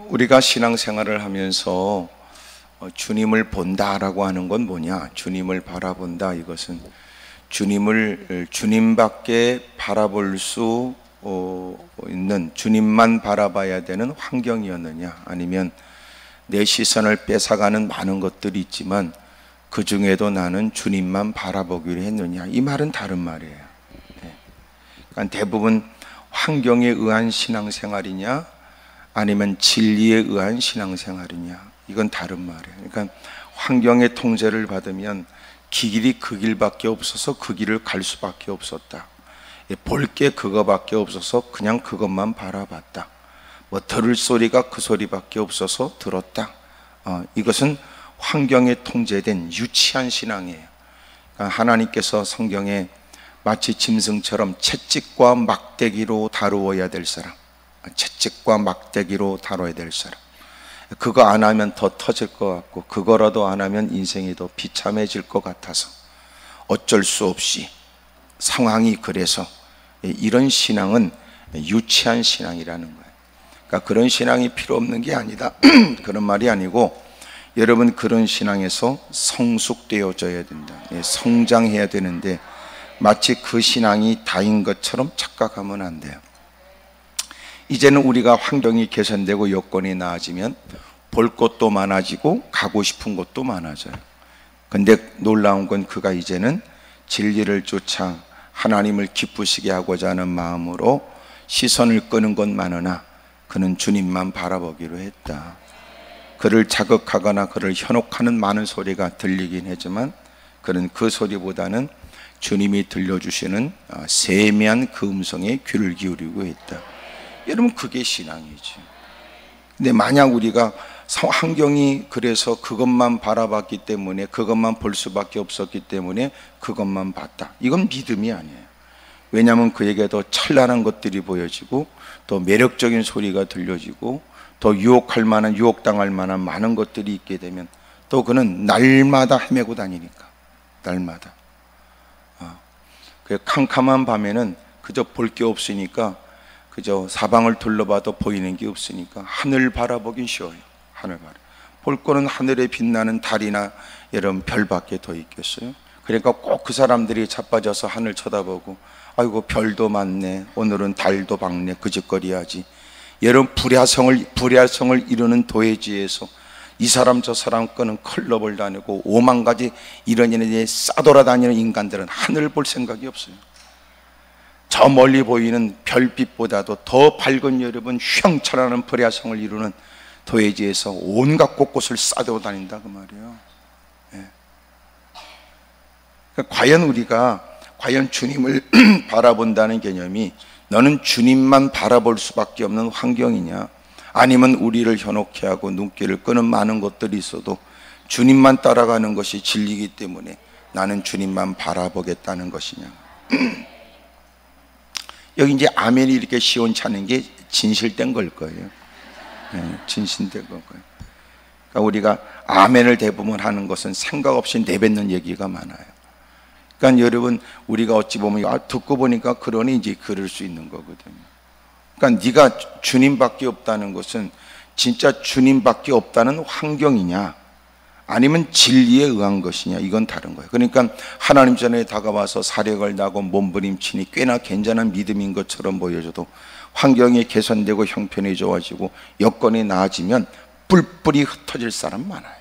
우리가 신앙생활을 하면서 주님을 본다라고 하는 건 뭐냐? 주님을 바라본다. 이것은 주님밖에 바라볼 수 있는, 주님만 바라봐야 되는 환경이었느냐, 아니면 내 시선을 뺏어가는 많은 것들이 있지만 그 중에도 나는 주님만 바라보기로 했느냐, 이 말은 다른 말이에요. 그러니까 대부분 환경에 의한 신앙생활이냐 아니면 진리에 의한 신앙생활이냐, 이건 다른 말이에요. 그러니까 환경의 통제를 받으면 길이 그 길밖에 없어서 그 길을 갈 수밖에 없었다. 볼 게 그거밖에 없어서 그냥 그것만 바라봤다. 뭐 들을 소리가 그 소리밖에 없어서 들었다. 이것은 환경에 통제된 유치한 신앙이에요. 그러니까 하나님께서 성경에 마치 짐승처럼 채찍과 막대기로 다루어야 될 사람, 채찍과 막대기로 다뤄야 될 사람, 그거 안 하면 더 터질 것 같고 그거라도 안 하면 인생이 더 비참해질 것 같아서 어쩔 수 없이 상황이 그래서, 이런 신앙은 유치한 신앙이라는 거예요. 그러니까 그런 신앙이 필요 없는 게 아니다 그런 말이 아니고, 여러분 그런 신앙에서 성숙되어져야 된다. 성장해야 되는데 마치 그 신앙이 다인 것처럼 착각하면 안 돼요. 이제는 우리가 환경이 개선되고 여건이 나아지면 볼 것도 많아지고 가고 싶은 곳도 많아져요. 근데 놀라운 건 그가 이제는 진리를 쫓아 하나님을 기쁘시게 하고자 하는 마음으로 시선을 끄는 건 많으나 그는 주님만 바라보기로 했다. 그를 자극하거나 그를 현혹하는 많은 소리가 들리긴 하지만 그는 그 소리보다는 주님이 들려주시는 세미한 그 음성에 귀를 기울이고 했다. 여러분 그게 신앙이지. 근데 만약 우리가 환경이 그래서 그것만 바라봤기 때문에, 그것만 볼 수밖에 없었기 때문에 그것만 봤다, 이건 믿음이 아니에요. 왜냐하면 그에게 더 찬란한 것들이 보여지고 더 매력적인 소리가 들려지고 더 유혹할 만한, 유혹당할 만한 많은 것들이 있게 되면 또 그는 날마다 헤매고 다니니까, 날마다. 그 캄캄한 밤에는 그저 볼 게 없으니까, 그저 사방을 둘러봐도 보이는 게 없으니까 하늘 바라보긴 쉬워요. 하늘 볼 거는 하늘에 빛나는 달이나 이런 별밖에 더 있겠어요. 그러니까 꼭 그 사람들이 자빠져서 하늘 쳐다보고, 아이고 별도 많네, 오늘은 달도 밝네, 그 짓거리 하지. 이런 불야성을 이루는 도회지에서 이 사람 저 사람 끄는 클럽을 다니고 5만 가지 이런 일에 싸돌아다니는 인간들은 하늘을 볼 생각이 없어요. 저 멀리 보이는 별빛보다도 더 밝은, 여러분 휘황찬란한 불야성을 이루는 도회지에서 온갖 곳곳을 싸돌아다닌다 그 말이에요. 그러니까 과연 우리가 주님을 바라본다는 개념이 너는 주님만 바라볼 수밖에 없는 환경이냐, 아니면 우리를 현혹해 하고 눈길을 끄는 많은 것들이 있어도 주님만 따라가는 것이 진리이기 때문에 나는 주님만 바라보겠다는 것이냐. 여기 이제 아멘이 이렇게 시원찮은 게 진실된 걸 거예요. 진실된 걸 거예요. 그러니까 우리가 아멘을 대부분 하는 것은 생각 없이 내뱉는 얘기가 많아요. 그러니까 여러분 우리가 어찌 보면 듣고 보니까 그러니 이제 그럴 수 있는 거거든요. 그러니까 네가 주님밖에 없다는 것은 진짜 주님밖에 없다는 환경이냐 아니면 진리에 의한 것이냐, 이건 다른 거예요. 그러니까 하나님 전에 다가와서 사력을 나고 몸부림치니 꽤나 괜찮은 믿음인 것처럼 보여져도 환경이 개선되고 형편이 좋아지고 여건이 나아지면 뿔뿔이 흩어질 사람 많아요.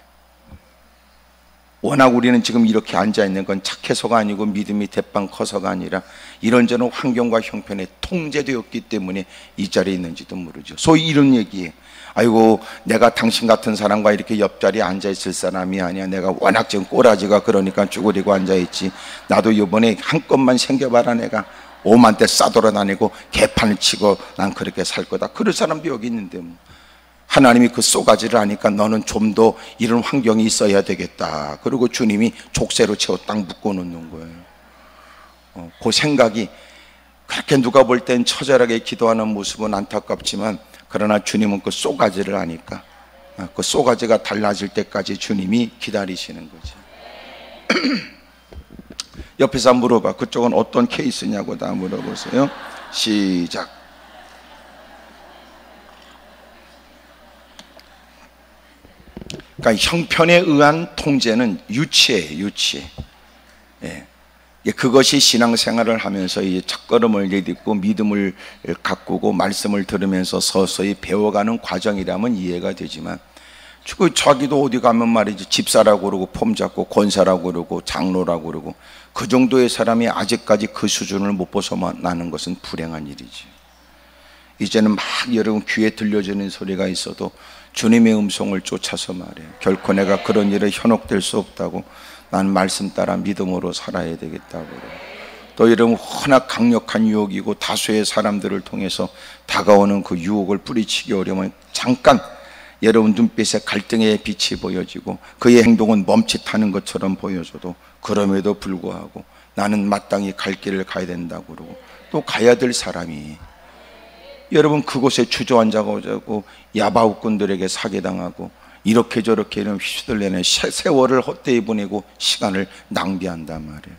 워낙 우리는 지금 이렇게 앉아있는 건 착해서가 아니고 믿음이 대빵 커서가 아니라 이런저런 환경과 형편에 통제되었기 때문에 이 자리에 있는지도 모르죠. 소위 이런 얘기예요. 아이고 내가 당신 같은 사람과 이렇게 옆자리에 앉아있을 사람이 아니야. 내가 워낙 지금 꼬라지가 그러니까 쭈그리고 앉아있지. 나도 이번에 한껏만 생겨봐라. 내가 5만 대 싸돌아다니고 개판을 치고 난 그렇게 살 거다. 그럴 사람도 여기 있는데 뭐. 하나님이 그 쏘가지를 아니까 너는 좀 더 이런 환경이 있어야 되겠다. 그리고 주님이 족쇄로 채워 딱 묶어놓는 거예요. 그 생각이, 그렇게 누가 볼 땐 처절하게 기도하는 모습은 안타깝지만 그러나 주님은 그 쏘가지를 아니까 그 쏘가지가 달라질 때까지 주님이 기다리시는 거지. 옆에서 물어봐. 그쪽은 어떤 케이스냐고 다 물어보세요. 시작. 그러니까 형편에 의한 통제는 유치해요, 유치해. 예. 그것이 신앙생활을 하면서 이제 첫걸음을 내딛고 믿음을 가꾸고 말씀을 들으면서 서서히 배워가는 과정이라면 이해가 되지만, 자기도 어디 가면 말이지 집사라고 그러고 폼 잡고 권사라고 그러고 장로라고 그러고 그 정도의 사람이 아직까지 그 수준을 못 벗어나는 것은 불행한 일이지. 이제는 막 여러분 귀에 들려지는 소리가 있어도 주님의 음성을 쫓아서 말해요. 결코 내가 그런 일에 현혹될 수 없다고, 나는 말씀 따라 믿음으로 살아야 되겠다고 그래요. 또 여러분 워낙 강력한 유혹이고 다수의 사람들을 통해서 다가오는 그 유혹을 뿌리치기 어려우면 잠깐 여러분 눈빛에 갈등의 빛이 보여지고 그의 행동은 멈칫하는 것처럼 보여져도 그럼에도 불구하고 나는 마땅히 갈 길을 가야 된다고 그러고 또 가야 될 사람이, 여러분 그곳에 주저앉아가지고 야바웃꾼들에게 사기당하고 이렇게 저렇게 이런 휘둘려내 세월을 헛되이 보내고 시간을 낭비한단 말이에요.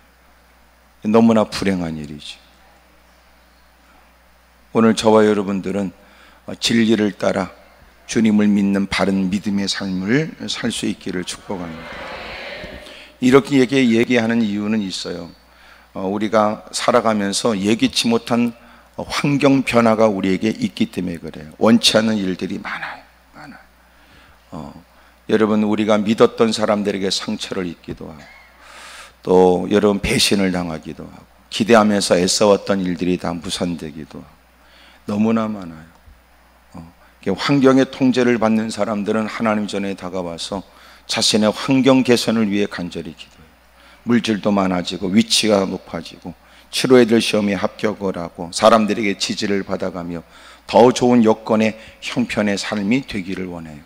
너무나 불행한 일이지. 오늘 저와 여러분들은 진리를 따라 주님을 믿는 바른 믿음의 삶을 살 수 있기를 축복합니다. 이렇게 얘기하는 이유는 있어요. 우리가 살아가면서 예기치 못한 환경 변화가 우리에게 있기 때문에 그래요. 원치 않는 일들이 많아요. 여러분 우리가 믿었던 사람들에게 상처를 입기도 하고 또 여러분 배신을 당하기도 하고 기대하면서 애써왔던 일들이 다 무산되기도 하고 너무나 많아요. 환경의 통제를 받는 사람들은 하나님 전에 다가와서 자신의 환경 개선을 위해 간절히 기도해요. 물질도 많아지고 위치가 높아지고 치러야 될 시험에 합격을 하고 사람들에게 지지를 받아가며 더 좋은 여건의 형편의 삶이 되기를 원해요.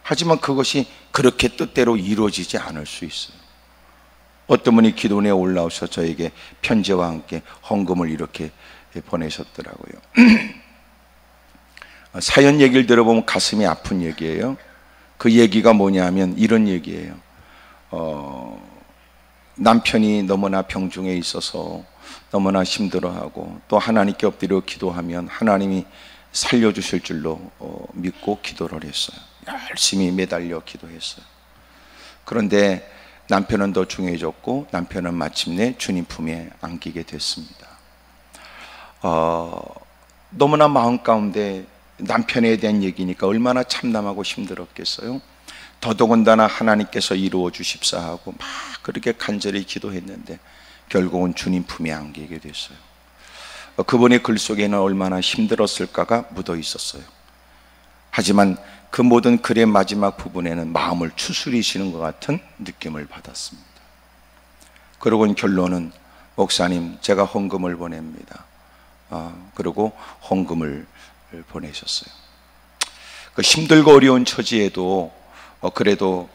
하지만 그것이 그렇게 뜻대로 이루어지지 않을 수 있어요. 어떤 분이 기도원에 올라오셔서 저에게 편지와 함께 헌금을 이렇게 보내셨더라고요. 사연 얘기를 들어보면 가슴이 아픈 얘기예요. 그 얘기가 뭐냐면 이런 얘기예요. 남편이 너무나 병중에 있어서 너무나 힘들어하고 또 하나님께 엎드려 기도하면 하나님이 살려주실 줄로 믿고 기도를 했어요. 열심히 매달려 기도했어요. 그런데 남편은 더 중해졌고 남편은 마침내 주님 품에 안기게 됐습니다. 너무나 마음 가운데 남편에 대한 얘기니까 얼마나 참담하고 힘들었겠어요. 더더군다나 하나님께서 이루어 주십사 하고 막 그렇게 간절히 기도했는데 결국은 주님 품에 안기게 됐어요. 그분의 글 속에는 얼마나 힘들었을까가 묻어 있었어요. 하지만 그 모든 글의 마지막 부분에는 마음을 추스리시는 것 같은 느낌을 받았습니다. 그러고 결론은 목사님 제가 헌금을 보냅니다. 그리고 헌금을 보내셨어요. 그 힘들고 어려운 처지에도 그래도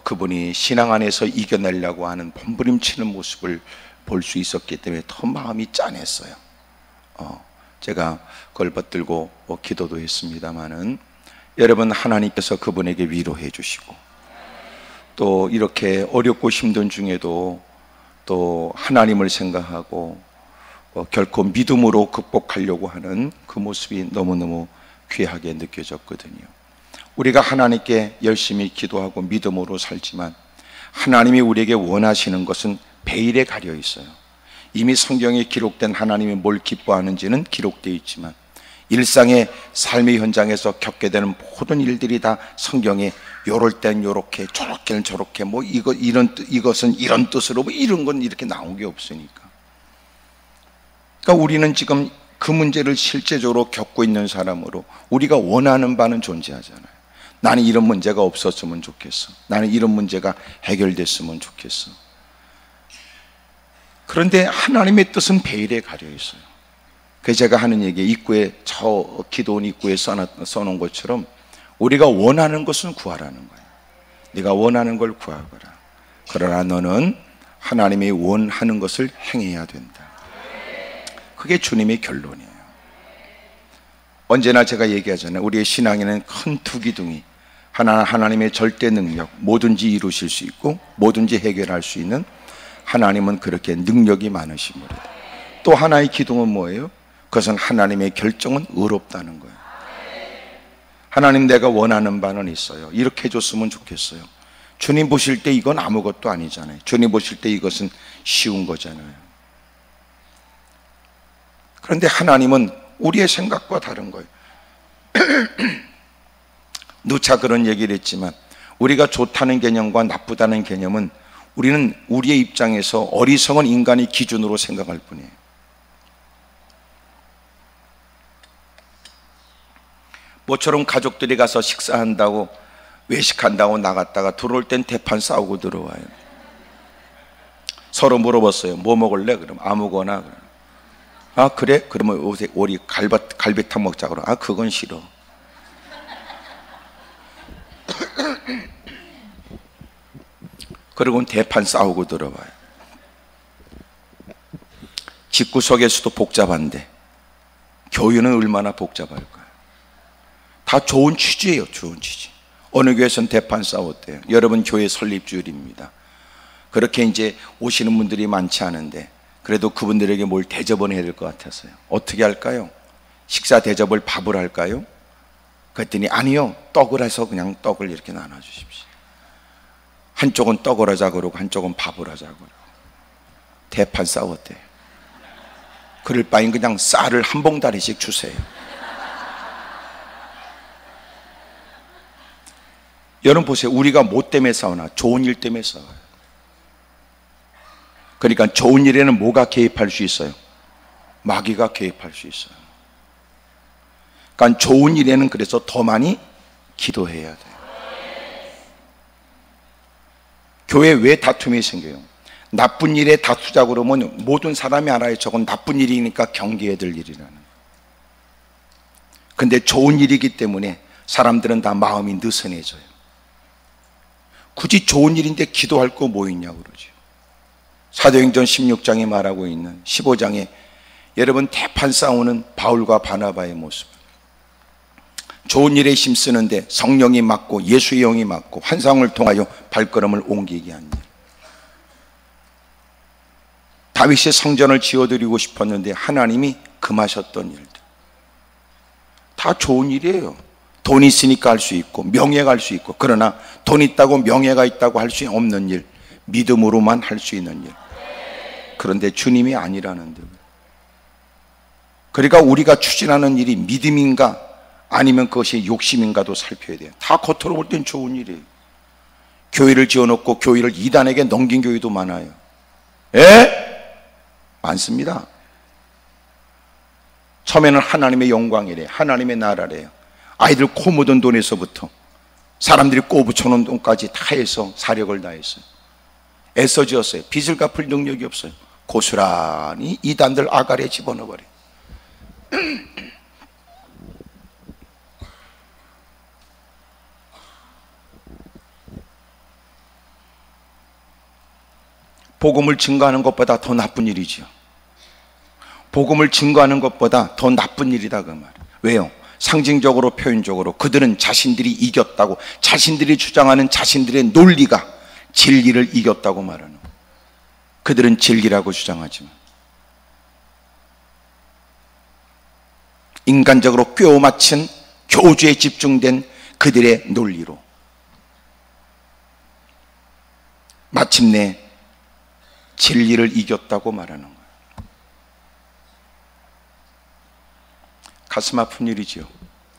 그분이 신앙 안에서 이겨내려고 하는 몸부림치는 모습을 볼 수 있었기 때문에 더 마음이 짠했어요. 제가 그걸 받들고 기도도 했습니다마는 여러분 하나님께서 그분에게 위로해 주시고 또 이렇게 어렵고 힘든 중에도 또 하나님을 생각하고 결코 믿음으로 극복하려고 하는 그 모습이 너무너무 귀하게 느껴졌거든요. 우리가 하나님께 열심히 기도하고 믿음으로 살지만 하나님이 우리에게 원하시는 것은 베일에 가려 있어요. 이미 성경에 기록된 하나님이 뭘 기뻐하는지는 기록되어 있지만 일상의 삶의 현장에서 겪게 되는 모든 일들이 다 성경에 요럴 땐 요렇게 저렇게는 저렇게 뭐 이것은 이런 뜻으로 뭐 이런 건 이렇게 나온 게 없으니까. 그러니까 우리는 지금 그 문제를 실제적으로 겪고 있는 사람으로 우리가 원하는 바는 존재하잖아요. 나는 이런 문제가 없었으면 좋겠어. 나는 이런 문제가 해결됐으면 좋겠어. 그런데 하나님의 뜻은 베일에 가려 있어요. 그래서 제가 하는 얘기, 입구에 저 기도원 입구에 써놓은 것처럼 우리가 원하는 것은 구하라는 거예요. 네가 원하는 걸 구하거라. 그러나 너는 하나님이 원하는 것을 행해야 된다. 그게 주님의 결론이에요. 언제나 제가 얘기하잖아요. 우리의 신앙에는 큰 두 기둥이 하나님의 절대 능력, 뭐든지 이루실 수 있고 뭐든지 해결할 수 있는 하나님은 그렇게 능력이 많으십니다. 또 하나의 기둥은 뭐예요? 그것은 하나님의 결정은 의롭다는 거예요. 하나님, 내가 원하는 바는 있어요. 이렇게 해줬으면 좋겠어요. 주님 보실 때 이건 아무것도 아니잖아요. 주님 보실 때 이것은 쉬운 거잖아요. 그런데 하나님은 우리의 생각과 다른 거예요. 누차 그런 얘기를 했지만, 우리가 좋다는 개념과 나쁘다는 개념은 우리는 우리의 입장에서 어리석은 인간의 기준으로 생각할 뿐이에요. 모처럼 가족들이 가서 식사한다고, 외식한다고 나갔다가 들어올 땐 대판 싸우고 들어와요. 서로 물어봤어요. 뭐 먹을래? 그럼 아무거나. 아, 그래? 그러면 우리 갈비탕 먹자. 그럼 아, 그건 싫어. 그리고는 대판 싸우고 들어와요. 집구석에서도 복잡한데 교회는 얼마나 복잡할까요? 다 좋은 취지예요. 좋은 취지. 어느 교회에서는 대판 싸웠대요. 여러분, 교회 설립주일입니다. 그렇게 이제 오시는 분들이 많지 않은데 그래도 그분들에게 뭘 대접은 해야 될 것 같아서요. 어떻게 할까요? 식사 대접을 밥을 할까요? 그랬더니 아니요, 떡을 해서 그냥 떡을 이렇게 나눠주십시오. 한쪽은 떡을 하자 그러고 한쪽은 밥을 하자 그러고 대판 싸웠대요. 그럴 바엔 그냥 쌀을 한 봉다리씩 주세요. 여러분 보세요. 우리가 뭐 때문에 싸우나? 좋은 일 때문에 싸워요. 그러니까 좋은 일에는 뭐가 개입할 수 있어요? 마귀가 개입할 수 있어요. 그러니까 좋은 일에는 그래서 더 많이 기도해야 돼요. 교회에 왜 다툼이 생겨요? 나쁜 일에 다투자 그러면 모든 사람이 알아요. 저건 나쁜 일이니까 경계해야 될 일이라는. 근데 좋은 일이기 때문에 사람들은 다 마음이 느슨해져요. 굳이 좋은 일인데 기도할 거 뭐 있냐고 그러죠. 사도행전 16장에 말하고 있는 15장에 여러분 대판 싸우는 바울과 바나바의 모습, 좋은 일에 힘쓰는데 성령이 맡고 예수의 영이 맡고 환상을 통하여 발걸음을 옮기게 한 일. 다윗이 성전을 지어드리고 싶었는데 하나님이 금하셨던 일들 다 좋은 일이에요. 돈 있으니까 할 수 있고 명예가 할 수 있고, 그러나 돈 있다고 명예가 있다고 할 수 없는 일, 믿음으로만 할 수 있는 일. 그런데 주님이 아니라는데. 그러니까 우리가 추진하는 일이 믿음인가 아니면 그것이 욕심인가도 살펴야 돼요. 다 겉으로 볼 땐 좋은 일이에요. 교회를 지어놓고 교회를 이단에게 넘긴 교회도 많아요. 많습니다. 처음에는 하나님의 영광이래요. 하나님의 나라래요. 아이들 코 묻은 돈에서부터 사람들이 꼬부쳐놓은 돈까지 다 해서 사력을 다했어요. 애써 지었어요. 빚을 갚을 능력이 없어요. 고스란히 이단들 아가리에 집어넣어버려요. 복음을 증거하는 것보다 더 나쁜 일이죠. 복음을 증거하는 것보다 더 나쁜 일이다 그 말. 왜요? 상징적으로 표현적으로 그들은 자신들이 이겼다고, 자신들이 주장하는 자신들의 논리가 진리를 이겼다고 말하는 거예요. 그들은 진리라고 주장하지만 인간적으로 꿰어 맞춘 교주에 집중된 그들의 논리로 마침내 진리를 이겼다고 말하는 거예요. 가슴 아픈 일이지요.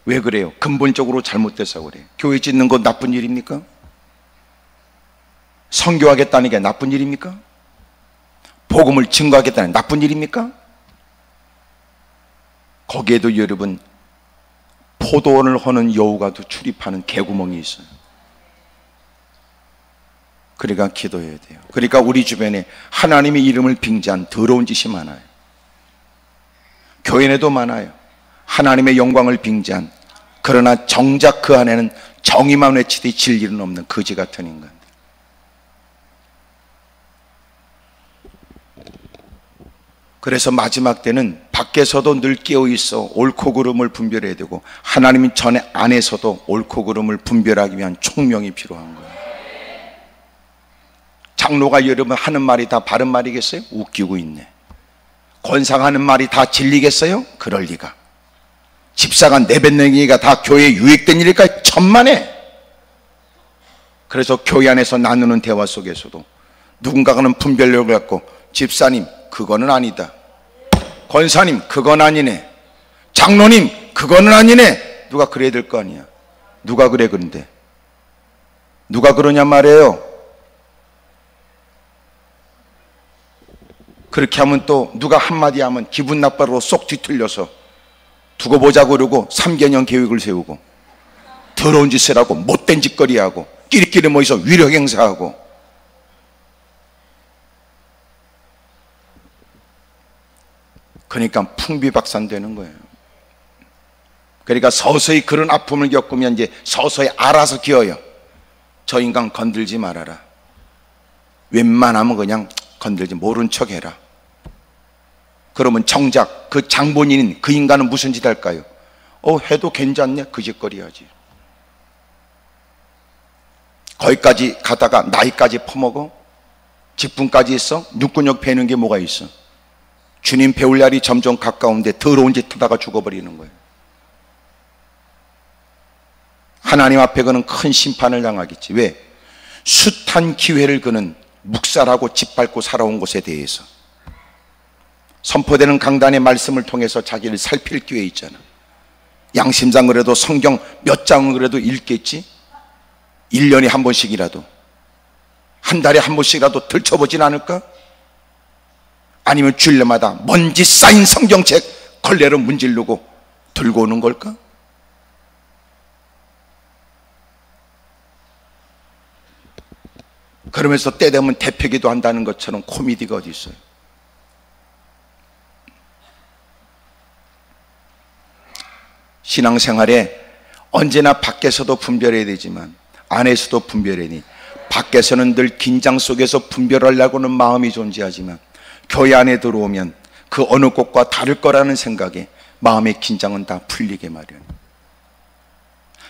왜 그래요? 근본적으로 잘못돼서 그래요. 교회 짓는 건 나쁜 일입니까? 선교하겠다는 게 나쁜 일입니까? 복음을 증거하겠다는 게 나쁜 일입니까? 거기에도 여러분 포도원을 허는 여우가 출입하는 개구멍이 있어요. 그러니까 기도해야 돼요. 그러니까 우리 주변에 하나님의 이름을 빙자한 더러운 짓이 많아요. 교회 내도 많아요. 하나님의 영광을 빙자한, 그러나 정작 그 안에는 정의만 외치되 진리는 없는 거지 같은 인간들. 그래서 마지막 때는 밖에서도 늘 깨어있어 옳고 그름을 분별해야 되고 하나님 전에 안에서도 옳고 그름을 분별하기 위한 총명이 필요한 거예요. 장로가 여러분 하는 말이 다 바른 말이겠어요? 웃기고 있네. 권상하는 말이 다 진리겠어요? 그럴 리가. 집사가 내뱉는 다 교회에 유익된 일일까? 천만에. 그래서 교회 안에서 나누는 대화 속에서도 누군가는 분별력을 갖고 집사님 그거는 아니다, 권사님 그건 아니네, 장로님 그거는 아니네. 누가 그래야 될 거 아니야. 누가 그래? 그런데 누가 그러냐 말이에요. 그렇게 하면 또 누가 한마디 하면 기분 나빠로 쏙 뒤틀려서 두고 보자고 그러고 3개년 계획을 세우고 더러운 짓을 하고 못된 짓거리하고 끼리끼리 모여서 위력 행사하고. 그러니까 풍비박산되는 거예요. 그러니까 서서히 그런 아픔을 겪으면 이제 서서히 알아서 기어요. 저 인간 건들지 말아라. 웬만하면 그냥 건들지, 모른 척 해라. 그러면 정작 그 장본인인 그 인간은 무슨 짓 할까요? 해도 괜찮네, 그 짓거리 하지. 거기까지 가다가 나이까지 퍼먹어? 직분까지 있어? 육군역 배는 게 뭐가 있어? 주님 배울 날이 점점 가까운데 더러운 짓 하다가 죽어버리는 거예요. 하나님 앞에 그는 큰 심판을 당하겠지. 왜? 숱한 기회를 그는 묵살하고 짓밟고 살아온 것에 대해서 선포되는 강단의 말씀을 통해서 자기를 살필 기회 있잖아. 양심상 그래도 성경 몇 장은 그래도 읽겠지? 1년에 한 번씩이라도, 한 달에 한 번씩이라도 들춰보진 않을까? 아니면 주일마다 먼지 쌓인 성경책 걸레로 문지르고 들고 오는 걸까? 그러면서 때 되면 대표기도 한다는 것처럼 코미디가 어디 있어요? 신앙생활에 언제나 밖에서도 분별해야 되지만 안에서도 분별해야 되니, 밖에서는 늘 긴장 속에서 분별하려고는 마음이 존재하지만 교회 안에 들어오면 그 어느 곳과 다를 거라는 생각에 마음의 긴장은 다 풀리게 마련.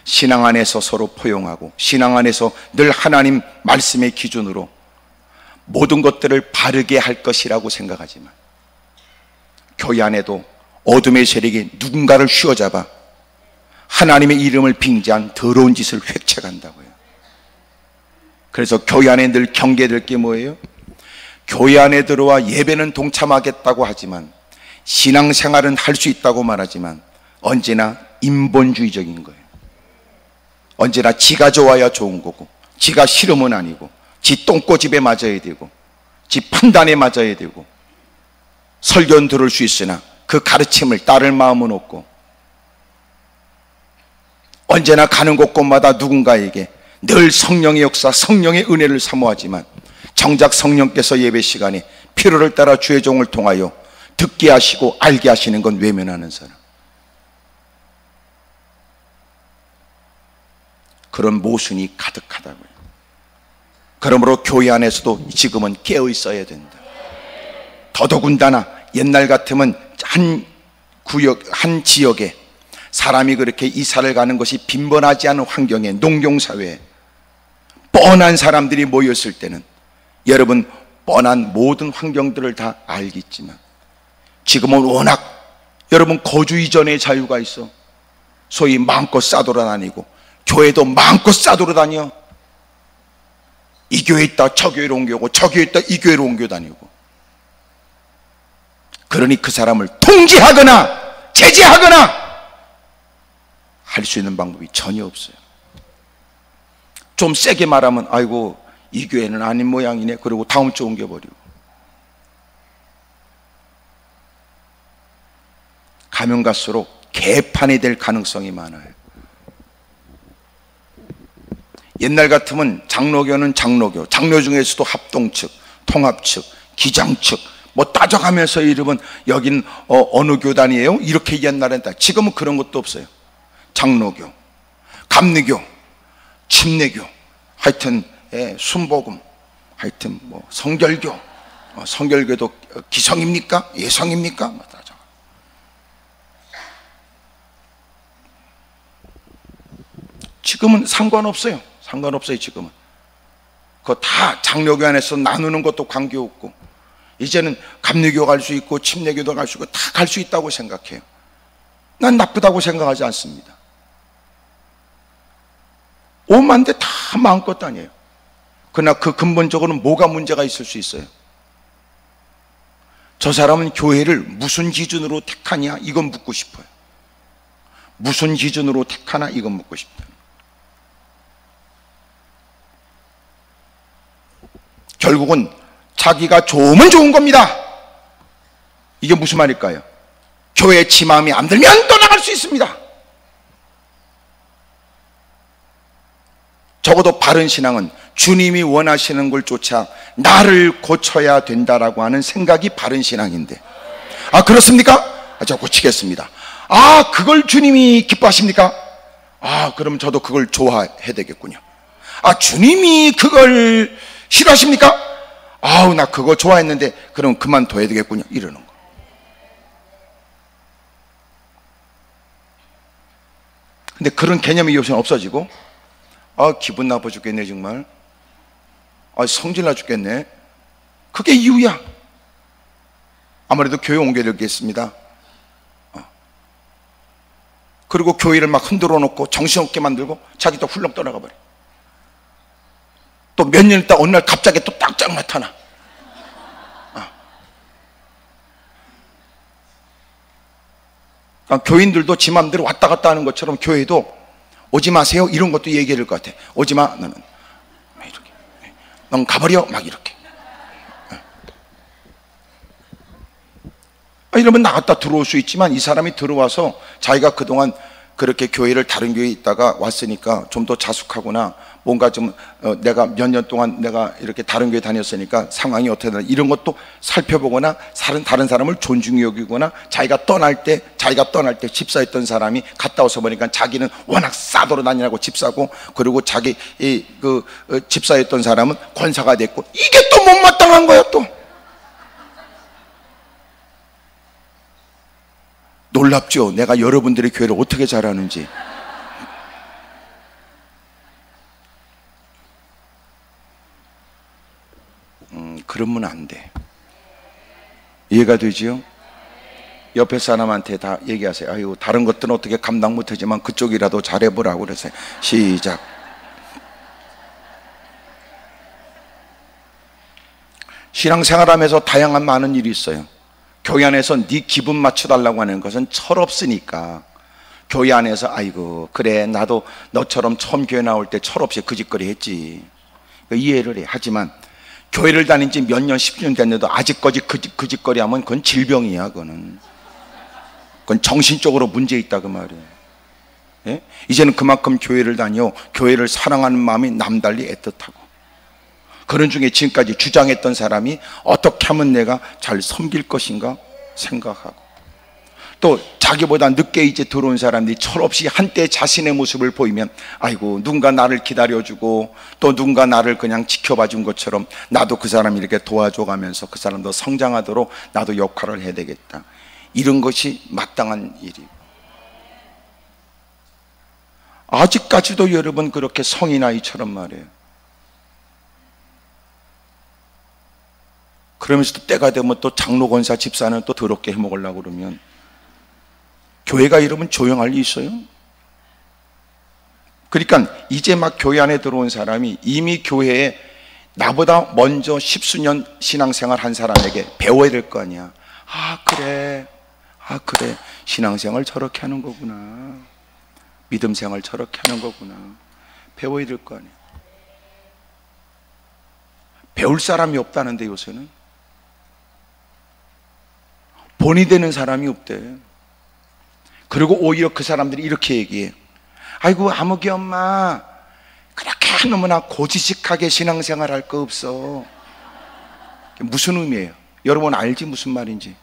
신앙 안에서 서로 포용하고 신앙 안에서 늘 하나님 말씀의 기준으로 모든 것들을 바르게 할 것이라고 생각하지만 교회 안에도 어둠의 세력이 누군가를 휘어잡아 하나님의 이름을 빙자한 더러운 짓을 획책한다고요. 그래서 교회 안에 늘 경계될 게 뭐예요? 교회 안에 들어와 예배는 동참하겠다고 하지만 신앙생활은 할 수 있다고 말하지만 언제나 인본주의적인 거예요. 언제나 지가 좋아야 좋은 거고 지가 싫으면 아니고, 지 똥꼬집에 맞아야 되고 지 판단에 맞아야 되고, 설교는 들을 수 있으나 그 가르침을 따를 마음은 없고, 언제나 가는 곳곳마다 누군가에게 늘 성령의 역사, 성령의 은혜를 사모하지만 정작 성령께서 예배 시간에 필요를 따라 주의 종을 통하여 듣게 하시고 알게 하시는 건 외면하는 사람. 그런 모순이 가득하다고요. 그러므로 교회 안에서도 지금은 깨어 있어야 된다. 더더군다나 옛날 같으면 한 구역, 한 지역에 사람이 그렇게 이사를 가는 것이 빈번하지 않은 환경에, 농경사회에 뻔한 사람들이 모였을 때는 여러분 뻔한 모든 환경들을 다 알겠지만 지금은 워낙 여러분 거주 이전의 자유가 있어. 소위 마음껏 싸돌아다니고 교회도 마음껏 싸돌아다녀. 이 교회에 있다 저 교회로 옮겨오고 저 교회에 있다 이 교회로 옮겨 다니고. 그러니 그 사람을 통제하거나 제재하거나 할 수 있는 방법이 전혀 없어요. 좀 세게 말하면 아이고 이 교회는 아닌 모양이네 그러고 다음 주 옮겨버리고. 가면 갈수록 개판이 될 가능성이 많아요. 옛날 같으면 장로교는 장로교, 장로 중에서도 합동 측, 통합 측, 기장 측 뭐 따져가면서 이러면 여긴 어느 교단이에요? 이렇게 옛날엔 다. 지금은 그런 것도 없어요. 장로교, 감리교, 침례교, 하여튼 순복음, 하여튼 뭐 성결교, 성결교도 기성입니까? 예성입니까? 뭐 따져. 지금은 상관없어요. 상관없어요. 지금은 그거 다 장로교 안에서 나누는 것도 관계없고, 이제는 감리교 갈 수 있고 침례교도 갈 수 있고 다 갈 수 있다고 생각해요. 난 나쁘다고 생각하지 않습니다. 오만데 다 마음껏 아니에요. 그러나 그 근본적으로는 뭐가 문제가 있을 수 있어요? 저 사람은 교회를 무슨 기준으로 택하냐? 이건 묻고 싶어요. 무슨 기준으로 택하나? 이건 묻고 싶다. 결국은 자기가 좋으면 좋은 겁니다. 이게 무슨 말일까요? 교회 지 마음에 안 들면 떠나갈 수 있습니다. 적어도 바른 신앙은 주님이 원하시는 걸 쫓아 나를 고쳐야 된다라고 하는 생각이 바른 신앙인데, 아 그렇습니까? 저 고치겠습니다. 아 그걸 주님이 기뻐하십니까? 아 그럼 저도 그걸 좋아해야 되겠군요. 아 주님이 그걸 싫어하십니까? 아우 나 그거 좋아했는데 그럼 그만둬야 되겠군요. 이러는 거. 근데 그런 개념이 요새는 없어지고, 아 기분 나빠 죽겠네 정말, 아 성질나 죽겠네, 그게 이유야. 아무래도 교회 옮겨야 되겠습니다. 그리고 교회를 막 흔들어 놓고 정신없게 만들고 자기 또 훌렁 떠나가 버려. 또 몇 년 있다 어느 날 갑자기 또 딱짝 나타나. 그러니까 교인들도 지 맘대로 왔다 갔다 하는 것처럼 교회도 오지 마세요 이런 것도 얘기해야 될 것 같아. 오지 마 너는 이렇게, 넌 가버려 막 이렇게. 이러면 나갔다 들어올 수 있지만, 이 사람이 들어와서 자기가 그동안 그렇게 교회를 다른 교회에 있다가 왔으니까 좀 더 자숙하거나 뭔가 좀 내가 몇 년 동안 내가 이렇게 다른 교회 다녔으니까 상황이 어떻게 되나 이런 것도 살펴보거나 다른 사람을 존중히 여기거나, 자기가 떠날 때 집사했던 사람이 갔다 와서 보니까 자기는 워낙 싸돌아 다니라고 집사고, 그리고 자기 집사했던 사람은 권사가 됐고, 이게 또 못마땅한 거야. 또 놀랍죠? 내가 여러분들의 교회를 어떻게 잘하는지. 그러면 안 돼. 이해가 되지요? 옆에 사람한테 다 얘기하세요. 아유 다른 것들은 어떻게 감당 못하지만 그쪽이라도 잘해보라고 그러세요. 시작. 신앙생활하면서 다양한 많은 일이 있어요. 교회 안에서 네 기분 맞춰달라고 하는 것은 철없으니까, 교회 안에서 아이고 그래 나도 너처럼 처음 교회 나올 때 철없이 그 짓거리 했지, 이해를 해. 하지만 교회를 다닌 지 몇 년 10년 됐는데도 아직까지 그 짓거리 하면 그건 질병이야. 그건 정신적으로 문제 있다 그 말이에요. 예? 이제는 그만큼 교회를 다녀 교회를 사랑하는 마음이 남달리 애틋하고, 그런 중에 지금까지 주장했던 사람이 어떻게 하면 내가 잘 섬길 것인가 생각하고, 또 자기보다 늦게 이제 들어온 사람들이 철없이 한때 자신의 모습을 보이면 아이고 누군가 나를 기다려주고 또 누군가 나를 그냥 지켜봐 준 것처럼 나도 그 사람 이렇게 도와줘 가면서 그 사람도 성장하도록 나도 역할을 해야 되겠다, 이런 것이 마땅한 일이고, 아직까지도 여러분 그렇게 성인 아이처럼 말이에요. 그러면서 또 때가 되면 또 장로 권사 집사는 또 더럽게 해먹으려고 그러면 교회가 여러분 조용할 리 있어요? 그러니까 이제 막 교회 안에 들어온 사람이 이미 교회에 나보다 먼저 10수년 신앙생활 한 사람에게 배워야 될 거 아니야. 아 그래 신앙생활 저렇게 하는 거구나, 믿음생활 저렇게 하는 거구나, 배워야 될 거 아니야. 배울 사람이 없다는데 요새는 본이 되는 사람이 없대. 그리고 오히려 그 사람들이 이렇게 얘기해. 아이고 아무개 엄마 그렇게 너무나 고지식하게 신앙생활 할 거 없어. 무슨 의미예요? 여러분 알지 무슨 말인지?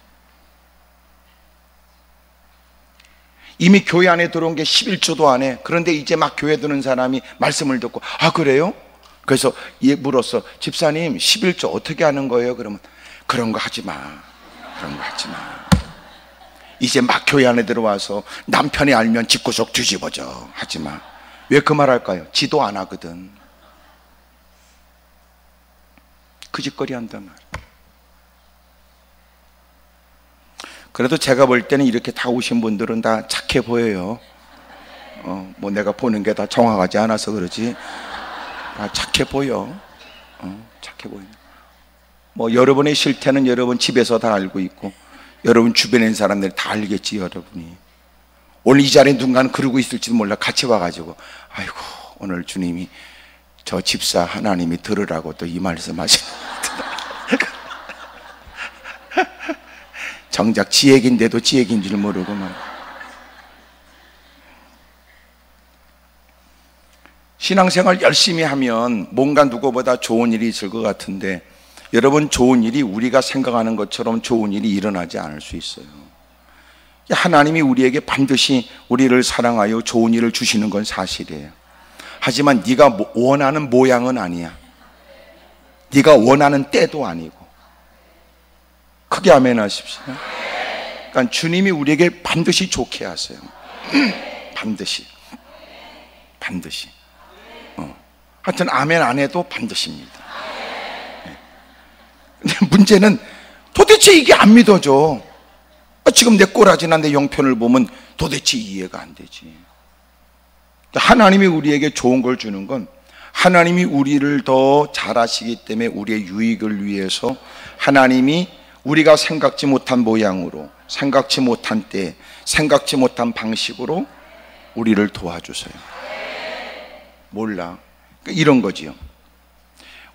이미 교회 안에 들어온 게 11조도 안 해. 그런데 이제 막 교회 드는 사람이 말씀을 듣고 아 그래요? 그래서 얘 물었어. 집사님 11조 어떻게 하는 거예요? 그러면 그런 거 하지 마. 그런 거 하지 마. 이제 막 교회 안에 들어와서 남편이 알면 집구석 뒤집어져. 하지 마. 왜 그 말 할까요? 지도 안 하거든. 그 짓거리 한단 말이야. 그래도 제가 볼 때는 이렇게 다 오신 분들은 다 착해 보여요. 뭐 내가 보는 게 다 정확하지 않아서 그러지 다 착해 보여. 착해 보여. 뭐 여러분의 실태는 여러분 집에서 다 알고 있고 여러분 주변에 있는 사람들이 다 알겠지. 여러분이 오늘 이 자리에 누군가는 그러고 있을지도 몰라. 같이 와가지고 아이고 오늘 주님이 저 집사 하나님이 들으라고 또 이 말씀 하시는 정작 지 얘기인데도 지 얘기인 줄 모르고 막. 신앙생활 열심히 하면 뭔가 누구보다 좋은 일이 있을 것 같은데 여러분, 좋은 일이 우리가 생각하는 것처럼 좋은 일이 일어나지 않을 수 있어요. 하나님이 우리에게 반드시 우리를 사랑하여 좋은 일을 주시는 건 사실이에요. 하지만 네가 원하는 모양은 아니야. 네가 원하는 때도 아니고. 크게 아멘 하십시오. 그러니까 주님이 우리에게 반드시 좋게 하세요. 반드시. 하여튼 아멘 안 해도 반드시입니다. 근데 문제는 도대체 이게 안 믿어져. 지금 내 꼬라지나 내 형편을 보면 도대체 이해가 안 되지. 하나님이 우리에게 좋은 걸 주는 건 하나님이 우리를 더 잘하시기 때문에 우리의 유익을 위해서 하나님이 우리가 생각지 못한 모양으로, 생각지 못한 때, 생각지 못한 방식으로 우리를 도와주세요. 몰라. 이런 거지요.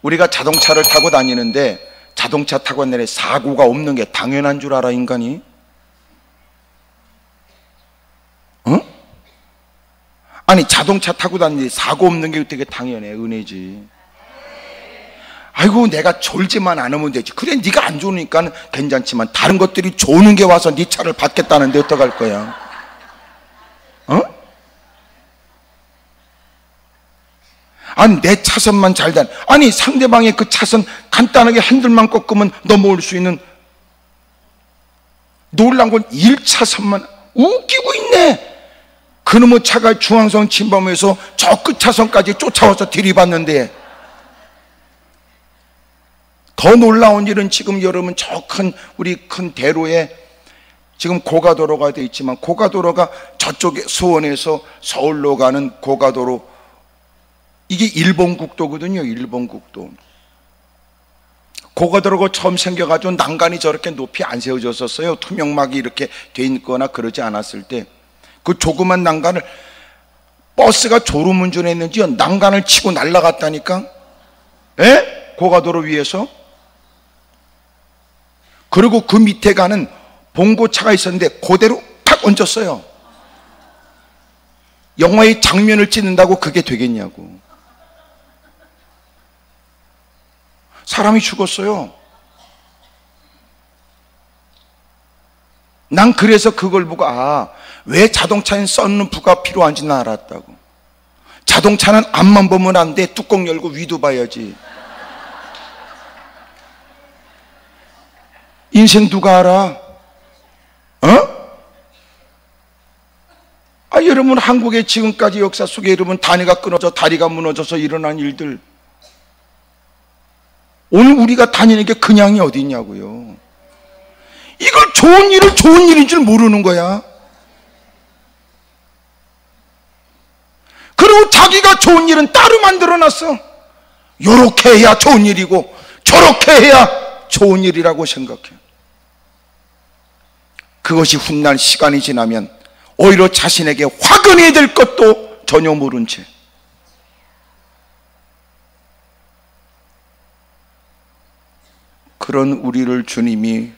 우리가 자동차를 타고 다니는데 자동차 타고 다니는데 사고가 없는 게 당연한 줄 알아, 인간이? 아니, 자동차 타고 다니는데 사고 없는 게 되게 당연해. 은혜지. 아이고, 내가 졸지만 않으면 되지. 그래, 네가 안 좋으니까 괜찮지만 다른 것들이 좋은 게 와서 네 차를 받겠다는데 어떡할 거야? 아니, 내 차선만 잘 다니. 아니, 상대방의 그 차선 간단하게 핸들만 꺾으면 넘어올 수 있는 놀란 건 1차선만 웃기고 있네. 그놈의 차가 중앙선 침범해서 저 끝 차선까지 쫓아와서 들이받는데, 더 놀라운 일은 지금 여러분 저 우리 큰 대로에 지금 고가도로가 되어 있지만 고가도로가 저쪽에 수원에서 서울로 가는 고가도로, 이게 일본 국도거든요. 일본 국도. 고가도로가 처음 생겨가지고 난간이 저렇게 높이 안 세워졌었어요. 투명막이 이렇게 돼 있거나 그러지 않았을 때 그 조그만 난간을 버스가 졸음운전했는지 난간을 치고 날아갔다니까. 에? 고가도로 위에서. 그리고 그 밑에 가는 봉고차가 있었는데 그대로 탁 얹었어요. 영화의 장면을 찍는다고 그게 되겠냐고. 사람이 죽었어요. 난 그래서 그걸 보고 왜 자동차엔 썬루프가 필요한지 알았다고. 자동차는 앞만 보면 안 돼. 뚜껑 열고 위도 봐야지. 인생 누가 알아? 여러분, 한국의 지금까지 역사 속에 여러분 단위가 끊어져 다리가 무너져서 일어난 일들, 오늘 우리가 다니는 게 그냥이 어디 있냐고요. 이걸 좋은 일을 좋은 일인 줄 모르는 거야. 그리고 자기가 좋은 일은 따로 만들어놨어. 요렇게 해야 좋은 일이고 저렇게 해야 좋은 일이라고 생각해. 그것이 훗날 시간이 지나면 오히려 자신에게 화근이 될 것도 전혀 모른 채 그런 우리를 주님이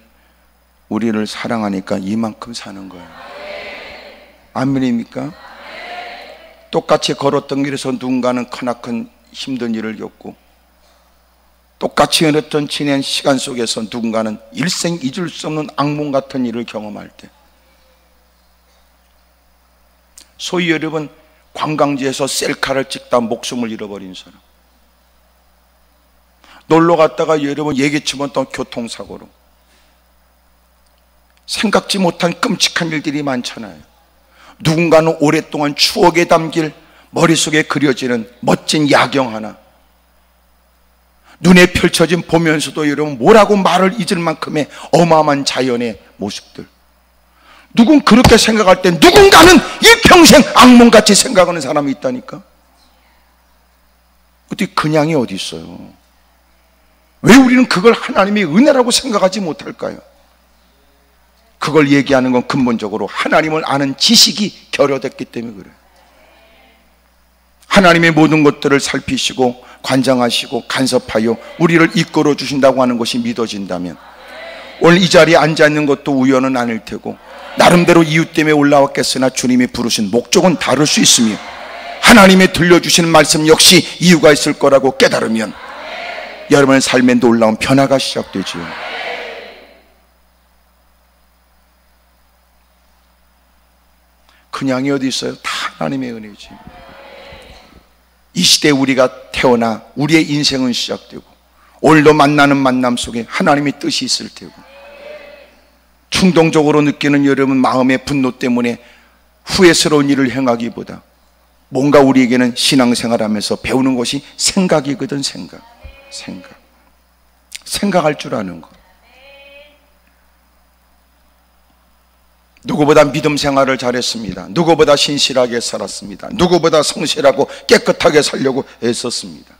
우리를 사랑하니까 이만큼 사는 거예요. 아멘입니까? 똑같이 걸었던 길에서 누군가는 크나큰 힘든 일을 겪고 똑같이 흘렀던 지난 시간 속에서 누군가는 일생 잊을 수 없는 악몽 같은 일을 경험할 때, 소위 여러분 관광지에서 셀카를 찍다 목숨을 잃어버린 사람, 놀러 갔다가 여러분 예기치 못한 교통사고로, 생각지 못한 끔찍한 일들이 많잖아요. 누군가는 오랫동안 추억에 담길 머릿속에 그려지는 멋진 야경 하나, 눈에 펼쳐진 보면서도 여러분 뭐라고 말을 잊을 만큼의 어마어마한 자연의 모습들, 누군 그렇게 생각할 때 누군가는 일평생 악몽같이 생각하는 사람이 있다니까. 어떻게 그냥이 어디 있어요? 왜 우리는 그걸 하나님의 은혜라고 생각하지 못할까요? 그걸 얘기하는 건 근본적으로 하나님을 아는 지식이 결여됐기 때문에 그래요. 하나님의 모든 것들을 살피시고 관장하시고 간섭하여 우리를 이끌어 주신다고 하는 것이 믿어진다면 오늘 이 자리에 앉아있는 것도 우연은 아닐 테고 나름대로 이유 때문에 올라왔겠으나 주님이 부르신 목적은 다를 수 있으며 하나님이 들려주시는 말씀 역시 이유가 있을 거라고 깨달으면 여러분의 삶에 놀라운 변화가 시작되지요. 그냥이 어디 있어요? 다 하나님의 은혜지. 이 시대에 우리가 태어나 우리의 인생은 시작되고 오늘도 만나는 만남 속에 하나님의 뜻이 있을 테고 충동적으로 느끼는 여러분 마음의 분노 때문에 후회스러운 일을 행하기보다 뭔가 우리에게는 신앙생활하면서 배우는 것이 생각이거든. 생각할 줄 아는 것. 누구보다 믿음 생활을 잘했습니다. 누구보다 신실하게 살았습니다. 누구보다 성실하고 깨끗하게 살려고 애썼습니다.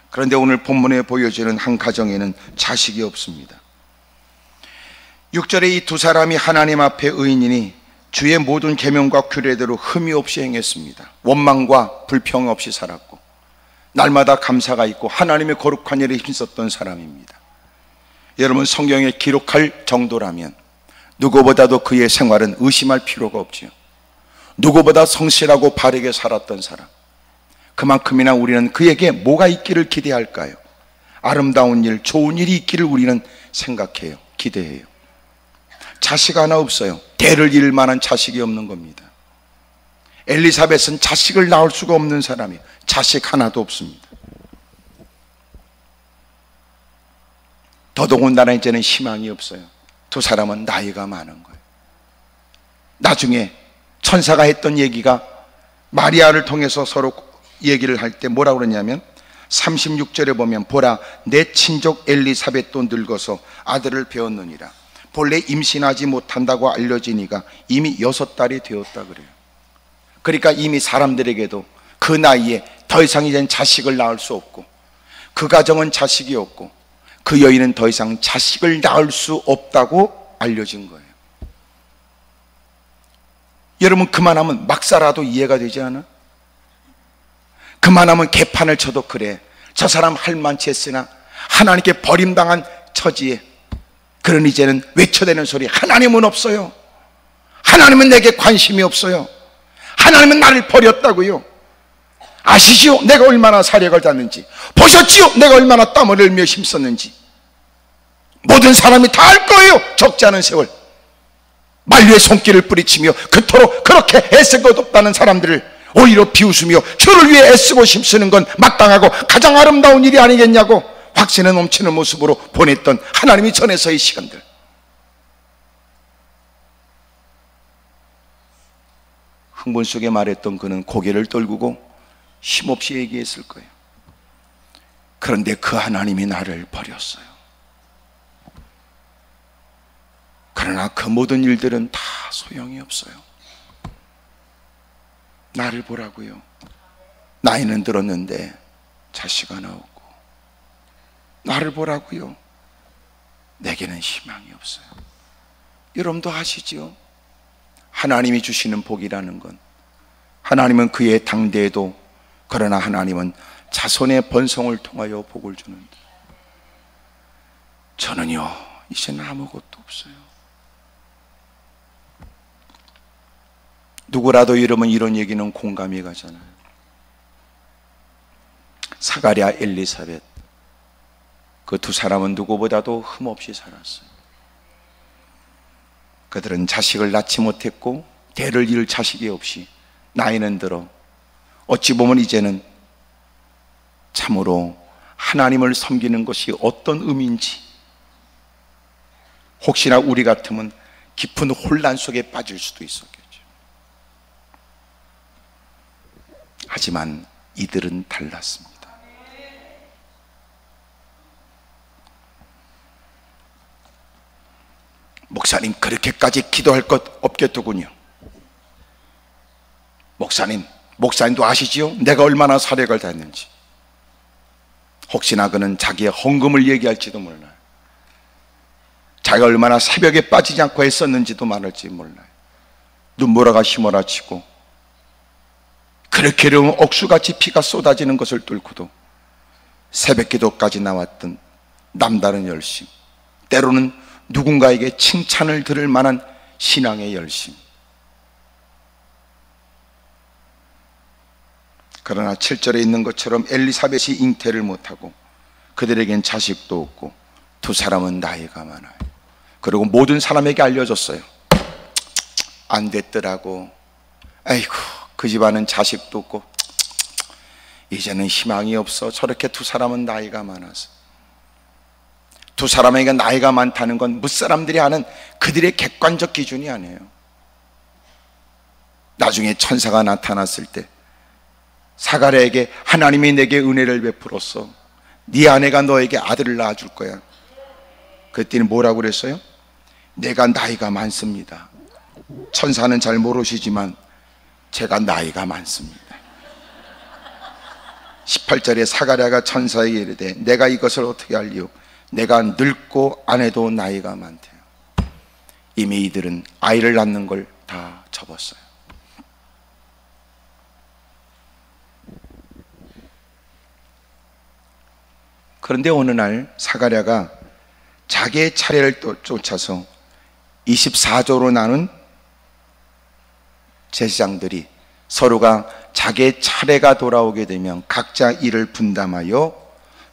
그런데 오늘 본문에 보여지는 한 가정에는 자식이 없습니다. 6절에 이 두 사람이 하나님 앞에 의인이니 주의 모든 계명과 규례대로 흠이 없이 행했습니다. 원망과 불평 없이 살았고 날마다 감사가 있고 하나님의 거룩한 일에 힘썼던 사람입니다. 여러분, 성경에 기록할 정도라면 누구보다도 그의 생활은 의심할 필요가 없지요. 누구보다 성실하고 바르게 살았던 사람, 그만큼이나 우리는 그에게 뭐가 있기를 기대할까요? 아름다운 일, 좋은 일이 있기를 우리는 생각해요. 기대해요. 자식 하나 없어요. 대를 이을 만한 자식이 없는 겁니다. 엘리사벳은 자식을 낳을 수가 없는 사람이에요. 자식 하나도 없습니다. 더더군다나 이제는 희망이 없어요. 두 사람은 나이가 많은 거예요. 나중에 천사가 했던 얘기가 마리아를 통해서 서로 얘기를 할 때 뭐라고 그러냐면 36절에 보면 보라, 내 친족 엘리사벳도 늙어서 아들을 배웠느니라. 본래 임신하지 못한다고 알려지니까 이미 6달이 되었다 그래요. 그러니까 이미 사람들에게도 그 나이에 더 이상 이젠 자식을 낳을 수 없고 그 가정은 자식이 없고 그 여인은 더 이상 자식을 낳을 수 없다고 알려진 거예요. 여러분, 그만하면 막 살아도 이해가 되지 않아? 그만하면 개판을 쳐도 그래, 저 사람 할만치 했으나 하나님께 버림당한 처지에 그런 이제는 외쳐대는 소리, 하나님은 없어요. 하나님은 내게 관심이 없어요. 하나님은 나를 버렸다고요. 아시지요? 내가 얼마나 사력을 닿는지. 보셨지요? 내가 얼마나 땀을 흘며 힘썼는지. 모든 사람이 다 알 거예요. 적지 않은 세월 만류의 손길을 뿌리치며 그토록 그렇게 애쓴 것 없다는 사람들을 오히려 비웃으며 주를 위해 애쓰고 힘쓰는 건 마땅하고 가장 아름다운 일이 아니겠냐고 확신에 넘치는 모습으로 보냈던 하나님이 전에서의 시간들. 흥분 속에 말했던 그는 고개를 떨구고 힘없이 얘기했을 거예요. 그런데 그 하나님이 나를 버렸어요. 그러나 그 모든 일들은 다 소용이 없어요. 나를 보라고요. 나이는 들었는데 자식 하나 없고, 나를 보라고요. 내게는 희망이 없어요. 여러분도 아시지요? 하나님이 주시는 복이라는 건, 하나님은 그의 당대에도, 그러나 하나님은 자손의 번성을 통하여 복을 주는데 저는요 이제는 아무것도 없어요. 누구라도 여러분 이런 얘기는 공감이 가잖아요. 사가랴, 엘리사벳, 그 두 사람은 누구보다도 흠없이 살았어요. 그들은 자식을 낳지 못했고 대를 이을 자식이 없이 나이는 들어 어찌 보면 이제는 참으로 하나님을 섬기는 것이 어떤 의미인지, 혹시나 우리 같으면 깊은 혼란 속에 빠질 수도 있었겠죠. 하지만 이들은 달랐습니다. 목사님, 그렇게까지 기도할 것 없겠더군요. 목사님도 아시지요? 내가 얼마나 사력을 다했는지. 혹시나 그는 자기의 헌금을 얘기할지도 몰라요. 자기가 얼마나 새벽에 빠지지 않고 했었는지도 말할지 몰라요. 눈보라가 휘몰아치고 그렇게 어려운 옥수같이 피가 쏟아지는 것을 뚫고도 새벽기도까지 나왔던 남다른 열심, 때로는 누군가에게 칭찬을 들을 만한 신앙의 열심. 그러나 7절에 있는 것처럼 엘리사벳이 잉태를 못하고 그들에겐 자식도 없고 두 사람은 나이가 많아요. 그리고 모든 사람에게 알려졌어요. 안 됐더라고. 아이고, 그 집안은 자식도 없고 이제는 희망이 없어. 저렇게 두 사람은 나이가 많아서. 두 사람에게 나이가 많다는 건 무사람들이 아는 그들의 객관적 기준이 아니에요. 나중에 천사가 나타났을 때 사가랴에게 하나님이 내게 은혜를 베풀었어. 네 아내가 너에게 아들을 낳아줄 거야. 그랬더니 뭐라고 그랬어요? 내가 나이가 많습니다. 천사는 잘 모르시지만 제가 나이가 많습니다. 18절에 사가랴가 천사에게 이르되 내가 이것을 어떻게 알리오? 내가 늙고 아내도 나이가 많대요. 이미 이들은 아이를 낳는 걸 다 접었어요. 그런데 어느 날 사가랴가 자기의 차례를 또 쫓아서 24조로 나눈 제사장들이 서로가 자기의 차례가 돌아오게 되면 각자 일을 분담하여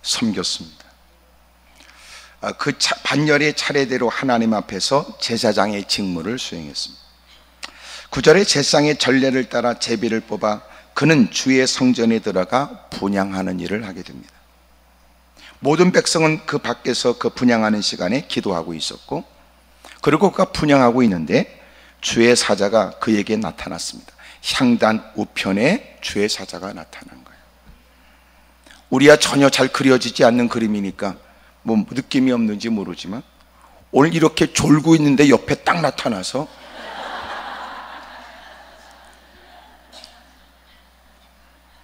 섬겼습니다. 그 반열의 차례대로 하나님 앞에서 제사장의 직무를 수행했습니다. 9절에 제사장의 전례를 따라 제비를 뽑아 그는 주의 성전에 들어가 분향하는 일을 하게 됩니다. 모든 백성은 그 밖에서 그 분향하는 시간에 기도하고 있었고, 그리고 그가 분향하고 있는데 주의 사자가 그에게 나타났습니다. 향단 우편에 주의 사자가 나타난 거예요. 우리야 전혀 잘 그려지지 않는 그림이니까 뭐 느낌이 없는지 모르지만 오늘 이렇게 졸고 있는데 옆에 딱 나타나서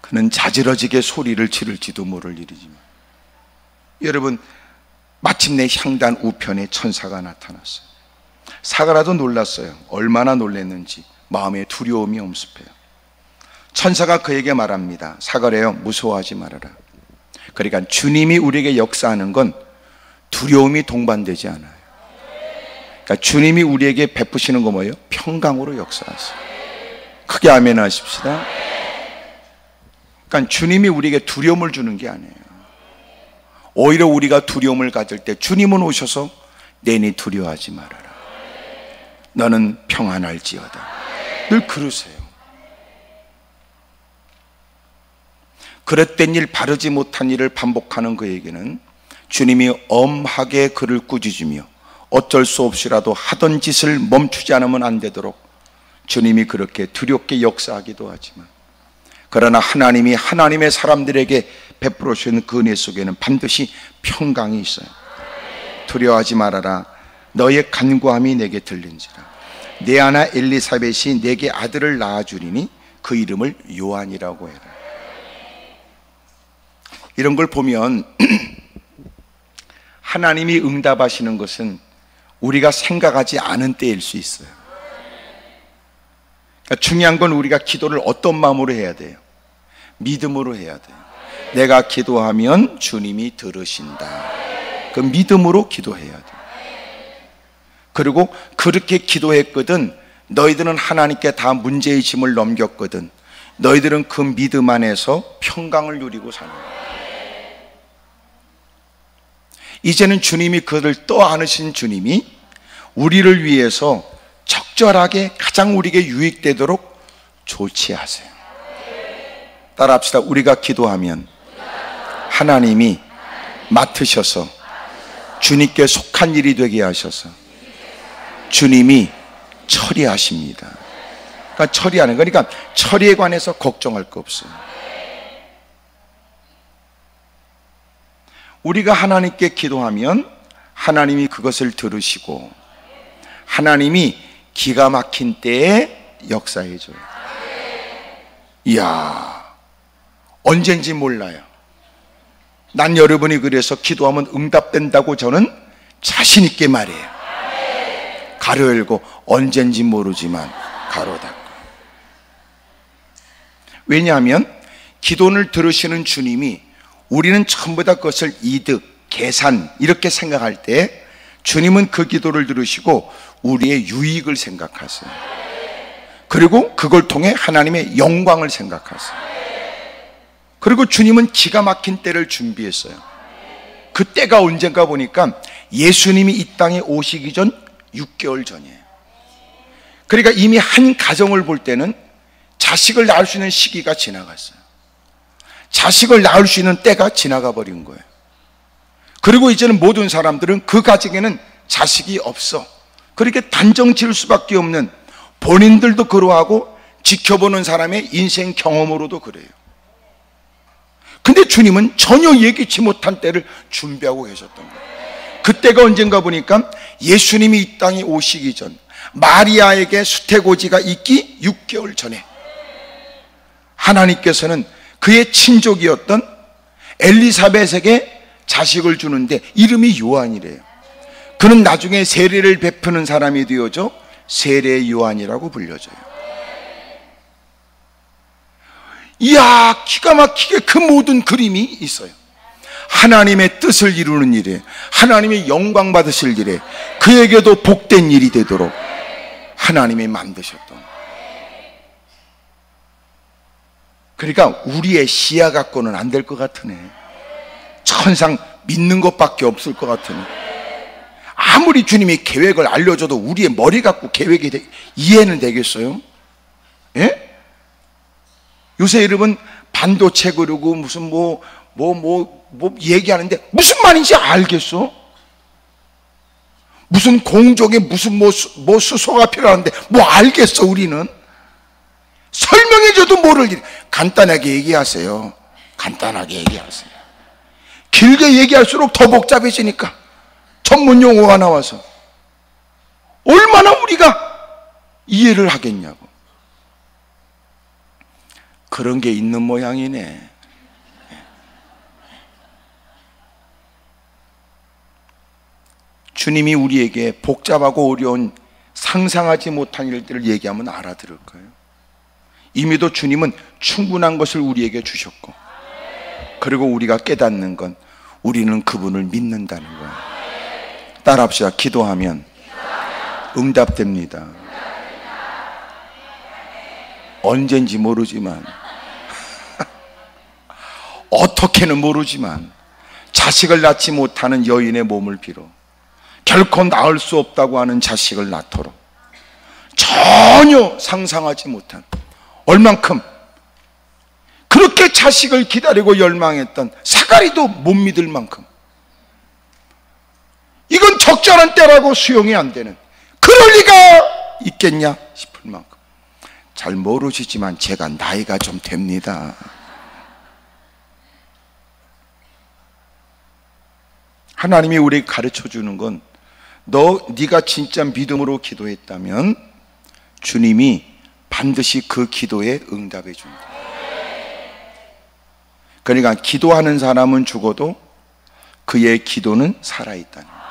그는 자지러지게 소리를 지를지도 모를 일이지만, 여러분, 마침내 향단 우편에 천사가 나타났어요. 사가랴도 놀랐어요. 얼마나 놀랐는지 마음에 두려움이 엄습해요. 천사가 그에게 말합니다. 사가랴여, 무서워하지 말아라. 그러니까 주님이 우리에게 역사하는 건 두려움이 동반되지 않아요. 그러니까 주님이 우리에게 베푸시는 거 뭐예요? 평강으로 역사하세요. 크게 아멘 하십시다. 그러니까 주님이 우리에게 두려움을 주는 게 아니에요. 오히려 우리가 두려움을 가질 때 주님은 오셔서 내니 두려워하지 말아라. 너는 평안할지어다. 늘 그러세요. 그릇된 일, 바르지 못한 일을 반복하는 그에게는 주님이 엄하게 그를 꾸짖으며 어쩔 수 없이라도 하던 짓을 멈추지 않으면 안 되도록 주님이 그렇게 두렵게 역사하기도 하지만, 그러나 하나님이 하나님의 사람들에게 베풀어 주시는 그 은혜 속에는 반드시 평강이 있어요. 두려워하지 말아라. 너의 간구함이 내게 들린지라. 내 아내 엘리사벳이 내게 아들을 낳아주리니 그 이름을 요한이라고 해라. 이런 걸 보면 하나님이 응답하시는 것은 우리가 생각하지 않은 때일 수 있어요. 그러니까 중요한 건 우리가 기도를 어떤 마음으로 해야 돼요? 믿음으로 해야 돼요. 내가 기도하면 주님이 들으신다. 그 믿음으로 기도해야 돼요. 그리고 그렇게 기도했거든 너희들은 하나님께 다 문제의 짐을 넘겼거든 너희들은 그 믿음 안에서 평강을 누리고 사는 거예요. 이제는 주님이 그들을 떠안으신 주님이 우리를 위해서 적절하게 가장 우리에게 유익되도록 조치하세요. 따라합시다. 우리가 기도하면 하나님이 맡으셔서 주님께 속한 일이 되게 하셔서 주님이 처리하십니다. 그러니까 처리하는 거니까 처리에 관해서 걱정할 거 없어요. 우리가 하나님께 기도하면 하나님이 그것을 들으시고 하나님이 기가 막힌 때에 역사해 줘요. 이야, 언젠지 몰라요. 난 여러분이 그래서 기도하면 응답된다고 저는 자신 있게 말해요. 가로 열고 언젠지 모르지만 가로 닫고. 왜냐하면 기도를 들으시는 주님이 우리는 전부 다 그것을 이득, 계산 이렇게 생각할 때 주님은 그 기도를 들으시고 우리의 유익을 생각하세요. 그리고 그걸 통해 하나님의 영광을 생각하세요. 그리고 주님은 기가 막힌 때를 준비했어요. 그 때가 언젠가 보니까 예수님이 이 땅에 오시기 전 6개월 전이에요. 그러니까 이미 한 가정을 볼 때는 자식을 낳을 수 있는 시기가 지나갔어요. 자식을 낳을 수 있는 때가 지나가 버린 거예요. 그리고 이제는 모든 사람들은 그 가정에는 자식이 없어. 그렇게 단정 지을 수밖에 없는, 본인들도 그러하고 지켜보는 사람의 인생 경험으로도 그래요. 근데 주님은 전혀 예기치 못한 때를 준비하고 계셨던 거예요. 그때가 언젠가 보니까 예수님이 이 땅에 오시기 전, 마리아에게 수태고지가 있기 6개월 전에 하나님께서는 그의 친족이었던 엘리사벳에게 자식을 주는데 이름이 요한이래요. 그는 나중에 세례를 베푸는 사람이 되어져 세례 요한이라고 불려져요. 이야, 기가 막히게 그 모든 그림이 있어요. 하나님의 뜻을 이루는 일에, 하나님의 영광 받으실 일에, 그에게도 복된 일이 되도록 하나님이 만드셨던. 그러니까 우리의 시야 갖고는 안 될 것 같으네. 천상 믿는 것밖에 없을 것 같으네. 아무리 주님이 계획을 알려줘도 우리의 머리 갖고 계획이 이해는 되겠어요? 예? 요새 여러분 반도체 그러고 무슨 뭐 얘기하는데 무슨 말인지 알겠어? 무슨 공족에 무슨 뭐 수소가 필요한데 뭐 알겠어? 우리는 설명해줘도 모를 일. 간단하게 얘기하세요. 간단하게 얘기하세요. 길게 얘기할수록 더 복잡해지니까 전문 용어가 나와서 얼마나 우리가 이해를 하겠냐고. 그런 게 있는 모양이네. 주님이 우리에게 복잡하고 어려운 상상하지 못한 일들을 얘기하면 알아들을 거예요. 이미도 주님은 충분한 것을 우리에게 주셨고, 그리고 우리가 깨닫는 건 우리는 그분을 믿는다는 거예요. 따라합시다. 기도하면 응답됩니다. 언젠지 모르지만 어떻게는 모르지만 자식을 낳지 못하는 여인의 몸을 빌어 결코 낳을 수 없다고 하는 자식을 낳도록 전혀 상상하지 못한, 얼만큼 그렇게 자식을 기다리고 열망했던 사가리도 못 믿을 만큼, 이건 적절한 때라고 수용이 안 되는, 그럴 리가 있겠냐 싶을 만큼. 잘 모르시지만 제가 나이가 좀 됩니다. 하나님이 우리에게 가르쳐 주는 건, 네가 진짜 믿음으로 기도했다면 주님이 반드시 그 기도에 응답해 준다. 그러니까 기도하는 사람은 죽어도 그의 기도는 살아있다는 거예요.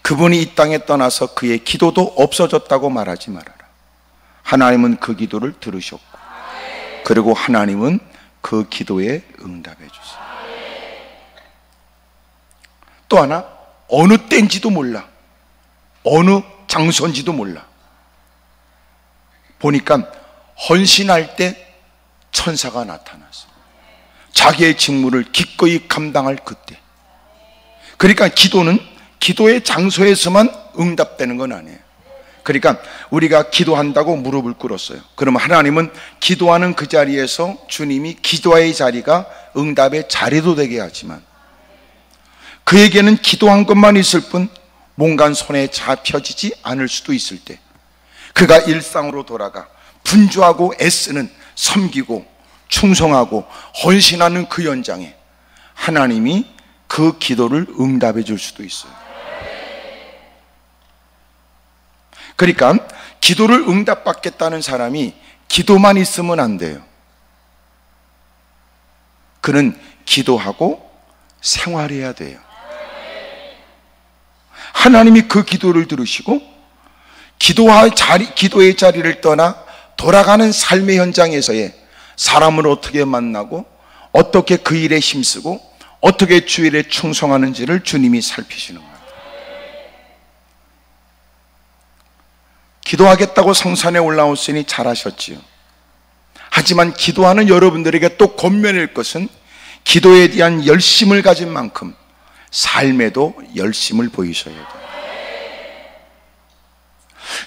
그분이 이 땅에 떠나서 그의 기도도 없어졌다고 말하지 말아라. 하나님은 그 기도를 들으셨고, 그리고 하나님은 그 기도에 응답해 주세요. 또 하나, 어느 때인지도 몰라, 어느 장소인지도 몰라. 보니까 헌신할 때 천사가 나타났어. 자기의 직무를 기꺼이 감당할 그때. 그러니까 기도는 기도의 장소에서만 응답되는 건 아니에요. 그러니까 우리가 기도한다고 무릎을 꿇었어요. 그러면 하나님은 기도하는 그 자리에서 주님이 기도의 자리가 응답의 자리도 되게 하지만, 그에게는 기도한 것만 있을 뿐 뭔가 손에 잡혀지지 않을 수도 있을 때, 그가 일상으로 돌아가 분주하고 애쓰는, 섬기고 충성하고 헌신하는 그 현장에 하나님이 그 기도를 응답해 줄 수도 있어요. 그러니까 기도를 응답받겠다는 사람이 기도만 있으면 안 돼요. 그는 기도하고 생활해야 돼요. 하나님이 그 기도를 들으시고 기도의 자리를 떠나 돌아가는 삶의 현장에서의 사람을 어떻게 만나고 어떻게 그 일에 힘쓰고 어떻게 주 일에 충성하는지를 주님이 살피시는 거예요. 기도하겠다고 성산에 올라오시니 잘하셨지요. 하지만 기도하는 여러분들에게 또 권면일 것은 기도에 대한 열심을 가진 만큼 삶에도 열심을 보이셔야 돼요.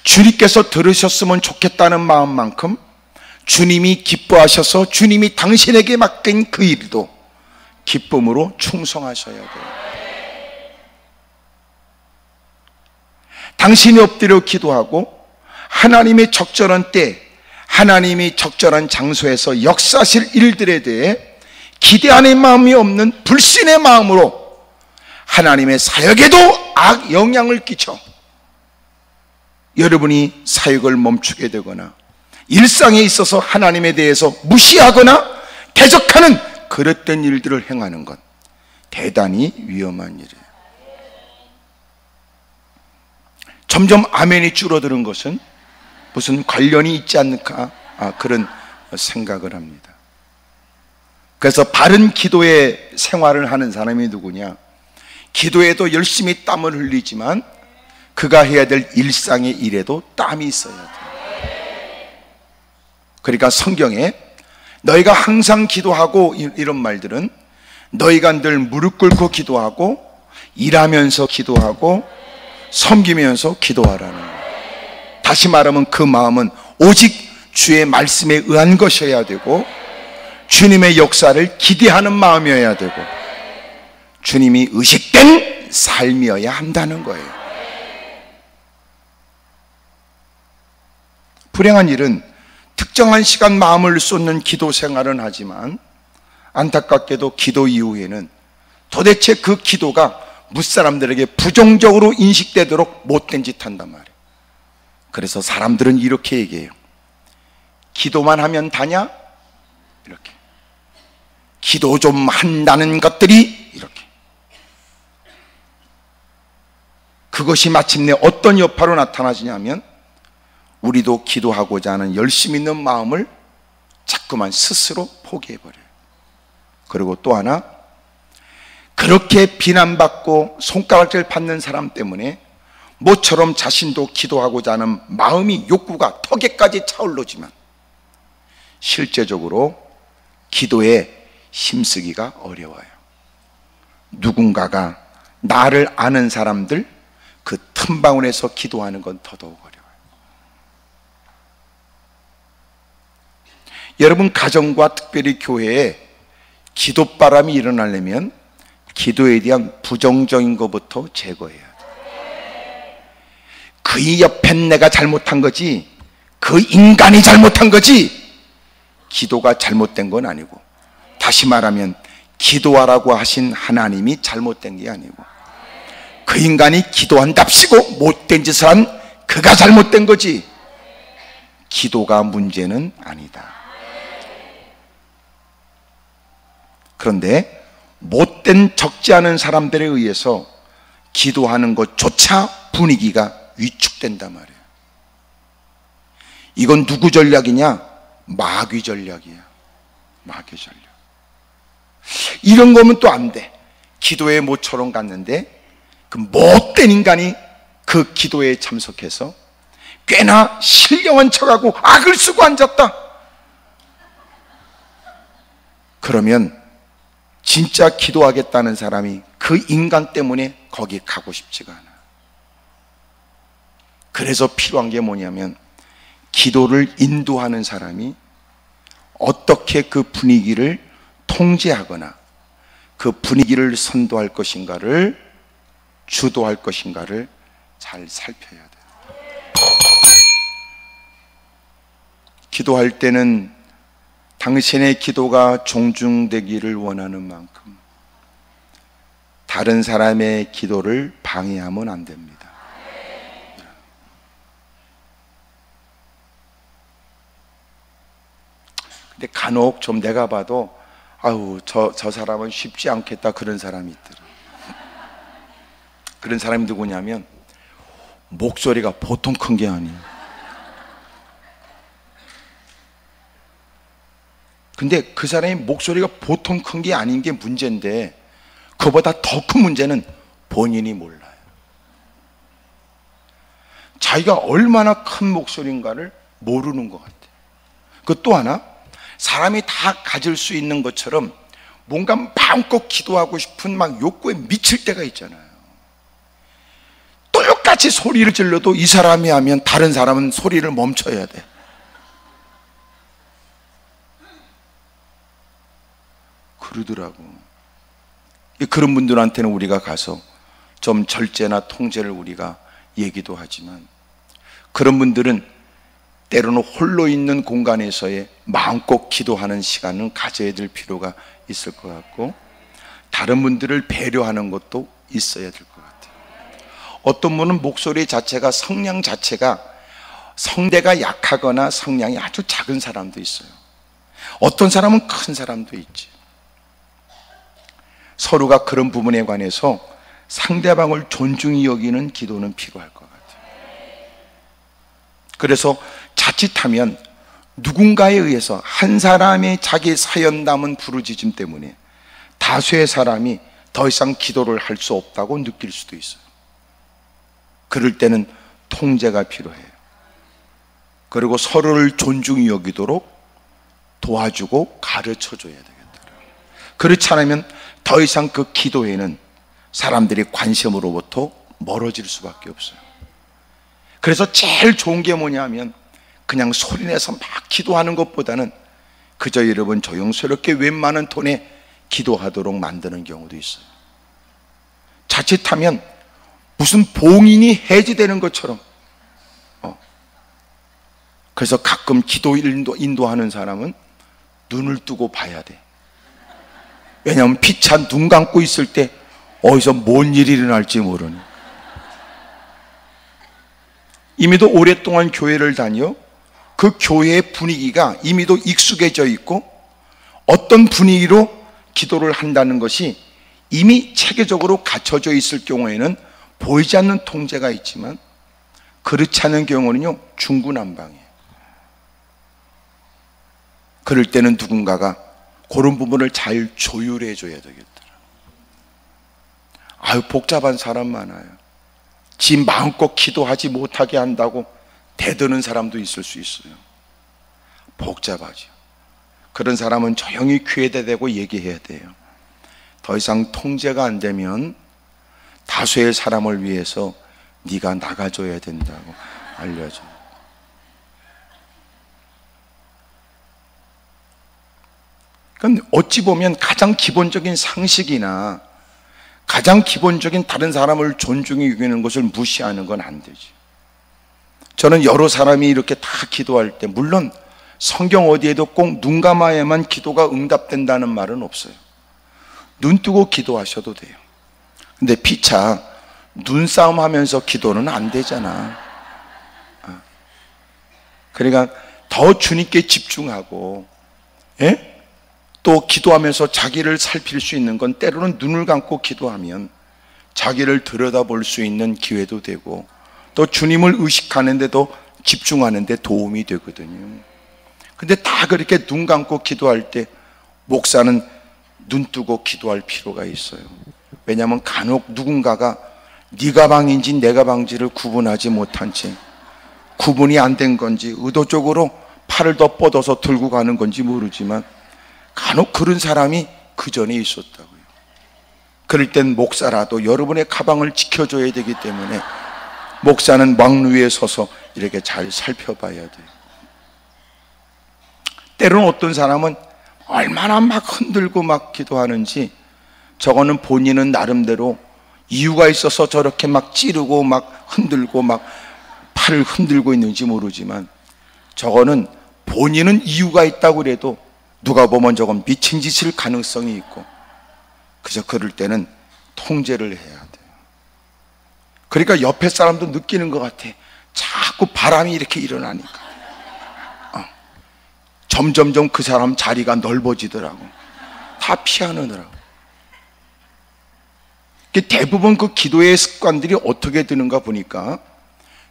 주님께서 들으셨으면 좋겠다는 마음만큼 주님이 기뻐하셔서 주님이 당신에게 맡긴 그 일도 기쁨으로 충성하셔야 돼요. 당신이 엎드려 기도하고 하나님의 적절한 때, 하나님이 적절한 장소에서 역사하실 일들에 대해 기대하는 마음이 없는 불신의 마음으로 하나님의 사역에도 악 영향을 끼쳐 여러분이 사역을 멈추게 되거나 일상에 있어서 하나님에 대해서 무시하거나 대적하는 그릇된 일들을 행하는 것, 대단히 위험한 일이에요. 점점 아멘이 줄어드는 것은 무슨 관련이 있지 않을까, 그런 생각을 합니다. 그래서 바른 기도의 생활을 하는 사람이 누구냐? 기도에도 열심히 땀을 흘리지만 그가 해야 될 일상의 일에도 땀이 있어야 돼요. 그러니까 성경에 너희가 항상 기도하고 이런 말들은 너희가 늘 무릎 꿇고 기도하고 일하면서 기도하고 섬기면서 기도하라는 거예요. 다시 말하면 그 마음은 오직 주의 말씀에 의한 것이어야 되고 주님의 역사를 기대하는 마음이어야 되고 주님이 의식된 삶이어야 한다는 거예요. 불행한 일은 특정한 시간 마음을 쏟는 기도 생활은 하지만 안타깝게도 기도 이후에는 도대체 그 기도가 무사람들에게 부정적으로 인식되도록 못된 짓 한단 말이에요. 그래서 사람들은 이렇게 얘기해요. 기도만 하면 다냐? 이렇게. 기도 좀 한다는 것들이 이렇게. 그것이 마침내 어떤 여파로 나타나지냐면 우리도 기도하고자 하는 열심 있는 마음을 자꾸만 스스로 포기해버려요. 그리고 또 하나, 그렇게 비난받고 손가락질 받는 사람 때문에 모처럼 자신도 기도하고자 하는 마음이 욕구가 턱에까지 차오르지만 실제적으로 기도에 힘쓰기가 어려워요. 누군가가 나를 아는 사람들 그 틈바구니에서 기도하는 건 더더욱 어려워요. 여러분 가정과 특별히 교회에 기도바람이 일어나려면 기도에 대한 부정적인 것부터 제거해야 돼요. 그 옆엔 내가 잘못한 거지 그 인간이 잘못한 거지 기도가 잘못된 건 아니고, 다시 말하면 기도하라고 하신 하나님이 잘못된 게 아니고 그 인간이 기도한답시고 못된 짓을 한 그가 잘못된 거지 기도가 문제는 아니다. 그런데 못된 적지 않은 사람들에 의해서 기도하는 것조차 분위기가 위축된단 말이에요. 이건 누구 전략이냐? 마귀 전략이야. 마귀 전략. 이런 거면 또 안 돼. 기도에 모처럼 갔는데 그 못된 인간이 그 기도에 참석해서 꽤나 신령한 척하고 악을 쓰고 앉았다. 그러면 진짜 기도하겠다는 사람이 그 인간 때문에 거기 가고 싶지가 않아. 그래서 필요한 게 뭐냐면 기도를 인도하는 사람이 어떻게 그 분위기를 통제하거나 그 분위기를 선도할 것인가를, 주도할 것인가를 잘 살펴야 돼요. 기도할 때는 당신의 기도가 존중되기를 원하는 만큼 다른 사람의 기도를 방해하면 안 됩니다. 근데 간혹 좀 내가 봐도 아우 저 사람은 쉽지 않겠다 그런 사람이 있더라. 그런 사람이 누구냐면 목소리가 보통 큰 게 아니에요. 근데 그 사람이 목소리가 보통 큰 게 아닌 게 문제인데 그보다 더 큰 문제는 본인이 몰라요. 자기가 얼마나 큰 목소리인가를 모르는 것 같아요. 그 또 하나, 사람이 다 가질 수 있는 것처럼 뭔가 마음껏 기도하고 싶은 막 욕구에 미칠 때가 있잖아요. 똑같이 소리를 질러도 이 사람이 하면 다른 사람은 소리를 멈춰야 돼. 그러더라고. 그런 분들한테는 우리가 가서 좀 절제나 통제를 우리가 얘기도 하지만, 그런 분들은 때로는 홀로 있는 공간에서의 마음껏 기도하는 시간은 가져야 될 필요가 있을 것 같고, 다른 분들을 배려하는 것도 있어야 될 것 같아요. 어떤 분은 목소리 자체가, 성량 자체가 성대가 약하거나 성량이 아주 작은 사람도 있어요. 어떤 사람은 큰 사람도 있지. 서로가 그런 부분에 관해서 상대방을 존중히 여기는 기도는 필요할 것 같아요. 그래서 자칫하면 누군가에 의해서 한 사람의 자기 사연 담은 부르짖음 때문에 다수의 사람이 더 이상 기도를 할 수 없다고 느낄 수도 있어요. 그럴 때는 통제가 필요해요. 그리고 서로를 존중히 여기도록 도와주고 가르쳐 줘야 되겠더라고요. 그렇지 않으면 더 이상 그 기도에는 사람들이 관심으로부터 멀어질 수밖에 없어요. 그래서 제일 좋은 게 뭐냐면 그냥 소리내서 막 기도하는 것보다는 그저 여러분 조용스럽게 웬만한 톤에 기도하도록 만드는 경우도 있어요. 자칫하면 무슨 봉인이 해제되는 것처럼. 그래서 가끔 기도 인도하는 사람은 눈을 뜨고 봐야 돼. 왜냐하면 피차 눈 감고 있을 때 어디서 뭔 일이 일어날지 모르니. 이미도 오랫동안 교회를 다녀 그 교회의 분위기가 이미도 익숙해져 있고 어떤 분위기로 기도를 한다는 것이 이미 체계적으로 갖춰져 있을 경우에는 보이지 않는 통제가 있지만, 그렇지 않은 경우는요 중구난방이에요. 그럴 때는 누군가가 그런 부분을 잘 조율해 줘야 되겠더라. 아유 복잡한 사람 많아요. 지 마음껏 기도하지 못하게 한다고 대드는 사람도 있을 수 있어요. 복잡하죠. 그런 사람은 조용히 귀에다 대고 얘기해야 돼요. 더 이상 통제가 안 되면 다수의 사람을 위해서 네가 나가줘야 된다고 알려줘요. 그러니까 어찌 보면 가장 기본적인 상식이나 가장 기본적인 다른 사람을 존중해 여기는 것을 무시하는 건 안 되지. 저는 여러 사람이 이렇게 다 기도할 때, 물론 성경 어디에도 꼭 눈 감아야만 기도가 응답된다는 말은 없어요. 눈 뜨고 기도하셔도 돼요. 근데 피차 눈싸움 하면서 기도는 안 되잖아. 그러니까 더 주님께 집중하고, 예? 또 기도하면서 자기를 살필 수 있는 건 때로는 눈을 감고 기도하면 자기를 들여다볼 수 있는 기회도 되고, 또 주님을 의식하는데도 집중하는 데 도움이 되거든요. 근데 다 그렇게 눈 감고 기도할 때 목사는 눈 뜨고 기도할 필요가 있어요. 왜냐하면 간혹 누군가가 네가 방인지 내가 방지를 구분하지 못한 채, 구분이 안 된 건지 의도적으로 팔을 더 뻗어서 들고 가는 건지 모르지만 간혹 그런 사람이 그 전에 있었다고요. 그럴 땐 목사라도 여러분의 가방을 지켜줘야 되기 때문에 목사는 왕 위에 서서 이렇게 잘 살펴봐야 돼요. 때로는 어떤 사람은 얼마나 막 흔들고 막 기도하는지, 저거는 본인은 나름대로 이유가 있어서 저렇게 막 찌르고 막 흔들고 막 팔을 흔들고 있는지 모르지만, 저거는 본인은 이유가 있다고 그래도 누가 보면 저건 미친 짓일 가능성이 있고, 그래서 그럴 때는 통제를 해야 돼요. 그러니까 옆에 사람도 느끼는 것 같아. 자꾸 바람이 이렇게 일어나니까 점점점 그 사람 자리가 넓어지더라고. 다 피하느라고. 대부분 그 기도의 습관들이 어떻게 드는가 보니까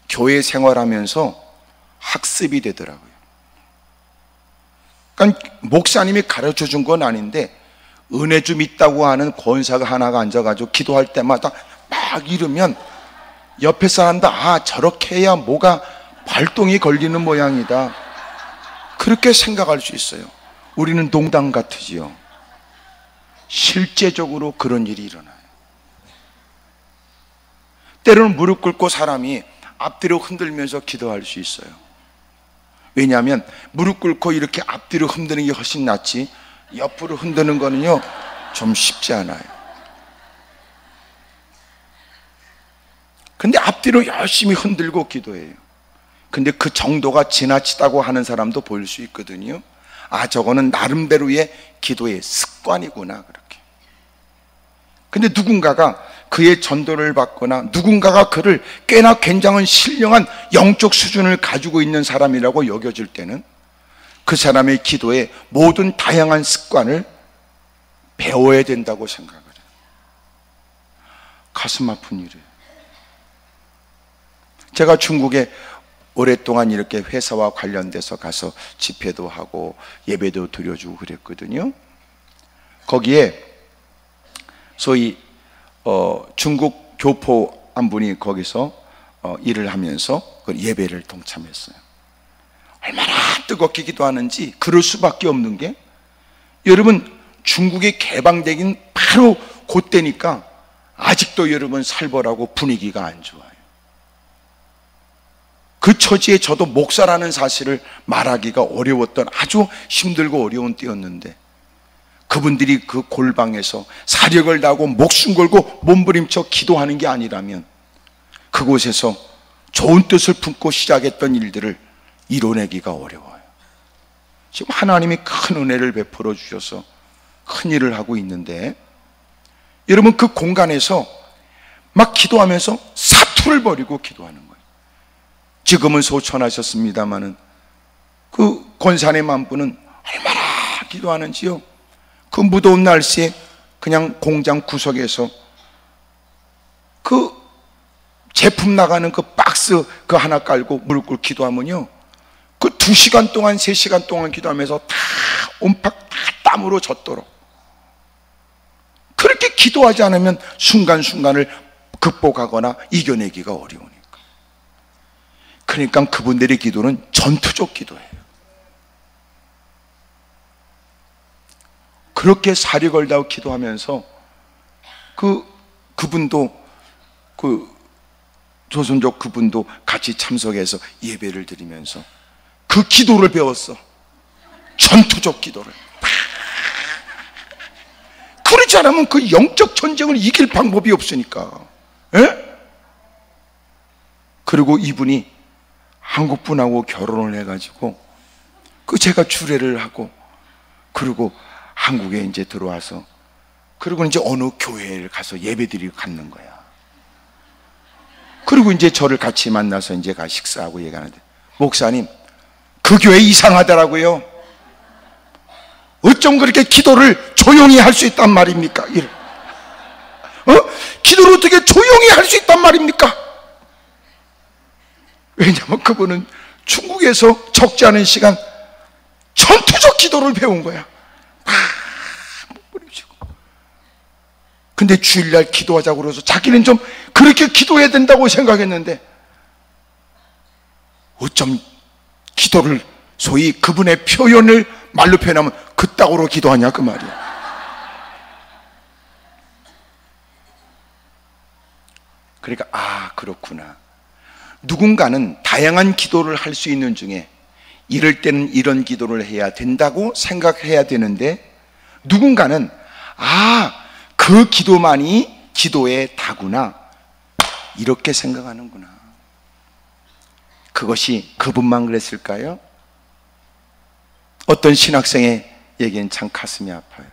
교회 생활하면서 학습이 되더라고요. 그러니까 목사님이 가르쳐 준 건 아닌데 은혜 좀 있다고 하는 권사가 하나가 앉아가지고 기도할 때마다 막 이러면 옆에 사람도 아, 저렇게 해야 뭐가 발동이 걸리는 모양이다, 그렇게 생각할 수 있어요. 우리는 농담 같으지요. 실제적으로 그런 일이 일어나요. 때로는 무릎 꿇고 사람이 앞뒤로 흔들면서 기도할 수 있어요. 왜냐하면 무릎 꿇고 이렇게 앞뒤로 흔드는 게 훨씬 낫지 옆으로 흔드는 거는요 좀 쉽지 않아요. 근데 앞뒤로 열심히 흔들고 기도해요. 근데 그 정도가 지나치다고 하는 사람도 보일 수 있거든요. 아, 저거는 나름대로의 기도의 습관이구나, 그렇게. 근데 누군가가 그의 전도를 받거나 누군가가 그를 꽤나 굉장한 신령한 영적 수준을 가지고 있는 사람이라고 여겨질 때는 그 사람의 기도에 모든 다양한 습관을 배워야 된다고 생각을 해요. 가슴 아픈 일이에요. 제가 중국에 오랫동안 이렇게 회사와 관련돼서 가서 집회도 하고 예배도 드려주고 그랬거든요. 거기에 소위 중국 교포 한 분이 거기서 일을 하면서 그 예배를 동참했어요. 얼마나 뜨겁게 기도하는지 그럴 수밖에 없는 게, 여러분 중국이 개방되긴 바로 그때니까 아직도 여러분 살벌하고 분위기가 안 좋아요. 그 처지에 저도 목사라는 사실을 말하기가 어려웠던 아주 힘들고 어려운 때였는데, 그분들이 그 골방에서 사력을 다하고 목숨 걸고 몸부림쳐 기도하는 게 아니라면 그곳에서 좋은 뜻을 품고 시작했던 일들을 이뤄내기가 어려워요. 지금 하나님이 큰 은혜를 베풀어 주셔서 큰 일을 하고 있는데, 여러분 그 공간에서 막 기도하면서 사투를 벌이고 기도하는 거예요. 지금은 소천하셨습니다마는 그 권사님 한 분은 얼마나 기도하는지요. 그 무더운 날씨에 그냥 공장 구석에서 그 제품 나가는 그 박스 그 하나 깔고 무릎 꿇고 기도하면요, 그 2시간 동안 3시간 동안 기도하면서 다 온팍 다 땀으로 젖도록, 그렇게 기도하지 않으면 순간순간을 극복하거나 이겨내기가 어려우니까. 그러니까 그분들의 기도는 전투적 기도예요. 그렇게 사력을 다하고 기도하면서 그분도 그 조선족 그분도 같이 참석해서 예배를 드리면서 그 기도를 배웠어. 전투적 기도를. 그렇지 않으면 그 영적 전쟁을 이길 방법이 없으니까. 에? 그리고 이분이 한국 분하고 결혼을 해가지고 그 제가 주례를 하고, 그리고 한국에 이제 들어와서, 그리고 이제 어느 교회를 가서 예배드리고 갔는 거야. 그리고 이제 저를 같이 만나서 이제 가 식사하고 얘기하는데, 목사님 그 교회 이상하더라고요. 어쩜 그렇게 기도를 조용히 할 수 있단 말입니까? 기도를 어떻게 조용히 할 수 있단 말입니까? 왜냐하면 그분은 중국에서 적지 않은 시간 전투적 기도를 배운 거야. 근데 주일날 기도하자고 그래서 자기는 좀 그렇게 기도해야 된다고 생각했는데, 어쩜 기도를 소위 그분의 표현을 말로 표현하면 그따구로 기도하냐 그 말이야. 그러니까 아, 그렇구나. 누군가는 다양한 기도를 할 수 있는 중에 이럴 때는 이런 기도를 해야 된다고 생각해야 되는데, 누군가는 아, 그 기도만이 기도의 다구나, 이렇게 생각하는구나. 그것이 그분만 그랬을까요? 어떤 신학생의 얘기는 참 가슴이 아파요.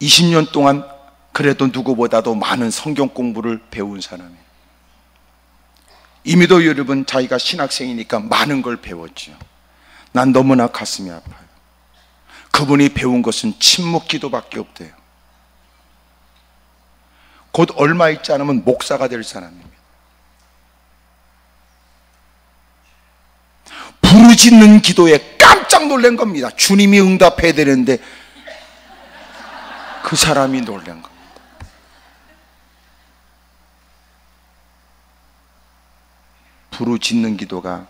20년 동안 그래도 누구보다도 많은 성경 공부를 배운 사람이에요. 이미도 여러분 자기가 신학생이니까 많은 걸 배웠죠. 난 너무나 가슴이 아파요. 그분이 배운 것은 침묵 기도밖에 없대요. 곧 얼마 있지 않으면 목사가 될 사람입니다. 부르짖는 기도에 깜짝 놀란 겁니다. 주님이 응답해야 되는데 그 사람이 놀란 겁니다. 부르짖는 기도가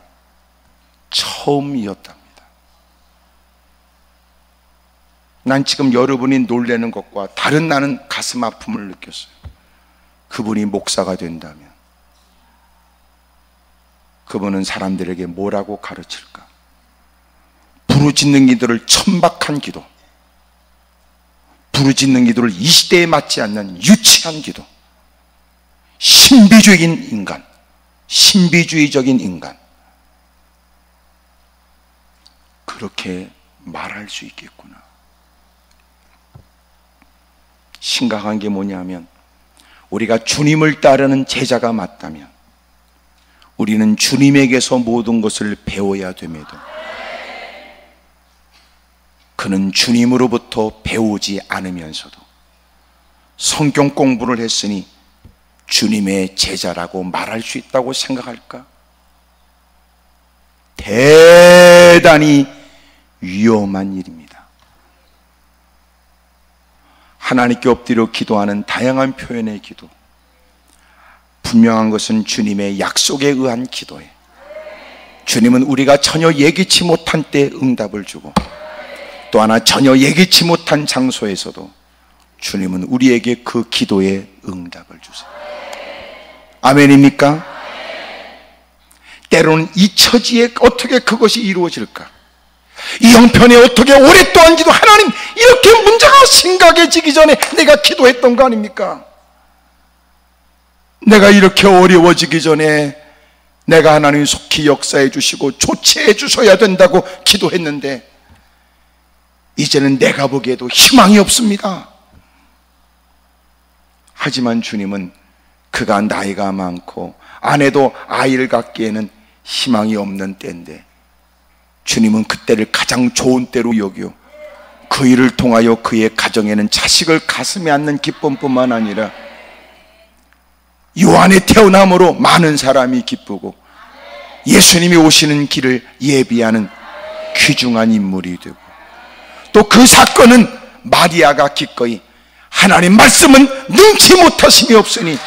처음이었답니다. 난 지금 여러분이 놀라는 것과 다른 나는 가슴 아픔을 느꼈어요. 그분이 목사가 된다면 그분은 사람들에게 뭐라고 가르칠까? 부르짖는 기도를 천박한 기도, 부르짖는 기도를 이 시대에 맞지 않는 유치한 기도, 신비주의적인 인간, 신비주의적인 인간, 그렇게 말할 수 있겠구나. 심각한 게 뭐냐면 우리가 주님을 따르는 제자가 맞다면 우리는 주님에게서 모든 것을 배워야 됨에도 그는 주님으로부터 배우지 않으면서도 성경 공부를 했으니 주님의 제자라고 말할 수 있다고 생각할까? 대단히 위험한 일입니다. 하나님께 엎드려 기도하는 다양한 표현의 기도, 분명한 것은 주님의 약속에 의한 기도에 주님은 우리가 전혀 예기치 못한 때 응답을 주고 또 하나 전혀 예기치 못한 장소에서도 주님은 우리에게 그 기도에 응답을 주세요. 아멘입니까? 때로는 이 처지에 어떻게 그것이 이루어질까? 이 형편에 어떻게 오랫동안 기도, 하나님 이렇게 문제가 심각해지기 전에 내가 기도했던 거 아닙니까? 내가 이렇게 어려워지기 전에 내가 하나님 속히 역사해 주시고 조치해 주셔야 된다고 기도했는데 이제는 내가 보기에도 희망이 없습니다. 하지만 주님은 그가 나이가 많고 아내도 아이를 갖기에는 희망이 없는 때인데 주님은 그때를 가장 좋은 때로 여겨 그 일을 통하여 그의 가정에는 자식을 가슴에 안는 기쁨뿐만 아니라 요한의 태어남으로 많은 사람이 기쁘고 예수님이 오시는 길을 예비하는 귀중한 인물이 되고 또 그 사건은 마리아가 기꺼이 하나님 말씀은 능치 못하심이 없으니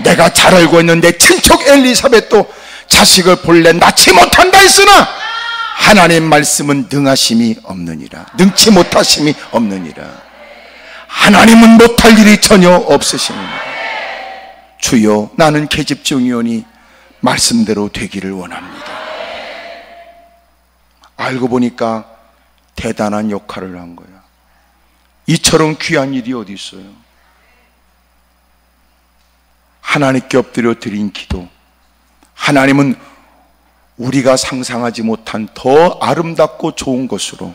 내가 잘 알고 있는데 친척 엘리사벳도 자식을 본래 낳지 못한다 했으나 하나님 말씀은 능하심이 없느니라, 능치 못하심이 없느니라. 하나님은 못할 일이 전혀 없으시느니라. 주여, 나는 계집종이오니 말씀대로 되기를 원합니다. 알고 보니까 대단한 역할을 한 거야. 이처럼 귀한 일이 어디 있어요? 하나님께 엎드려 드린 기도, 하나님은 우리가 상상하지 못한 더 아름답고 좋은 것으로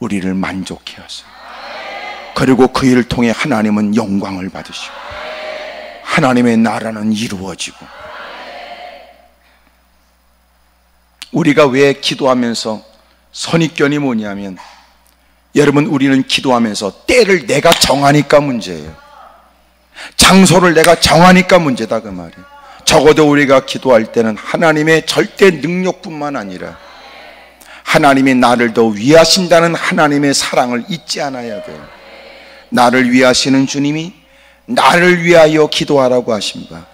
우리를 만족해 하세요. 그리고 그 일을 통해 하나님은 영광을 받으시고 하나님의 나라는 이루어지고, 우리가 왜 기도하면서 선입견이 뭐냐면, 여러분, 우리는 기도하면서 때를 내가 정하니까 문제예요. 장소를 내가 정하니까 문제다, 그 말이에요. 적어도 우리가 기도할 때는 하나님의 절대 능력뿐만 아니라 하나님이 나를 더 위하신다는 하나님의 사랑을 잊지 않아야 돼요. 나를 위하시는 주님이 나를 위하여 기도하라고 하신 바,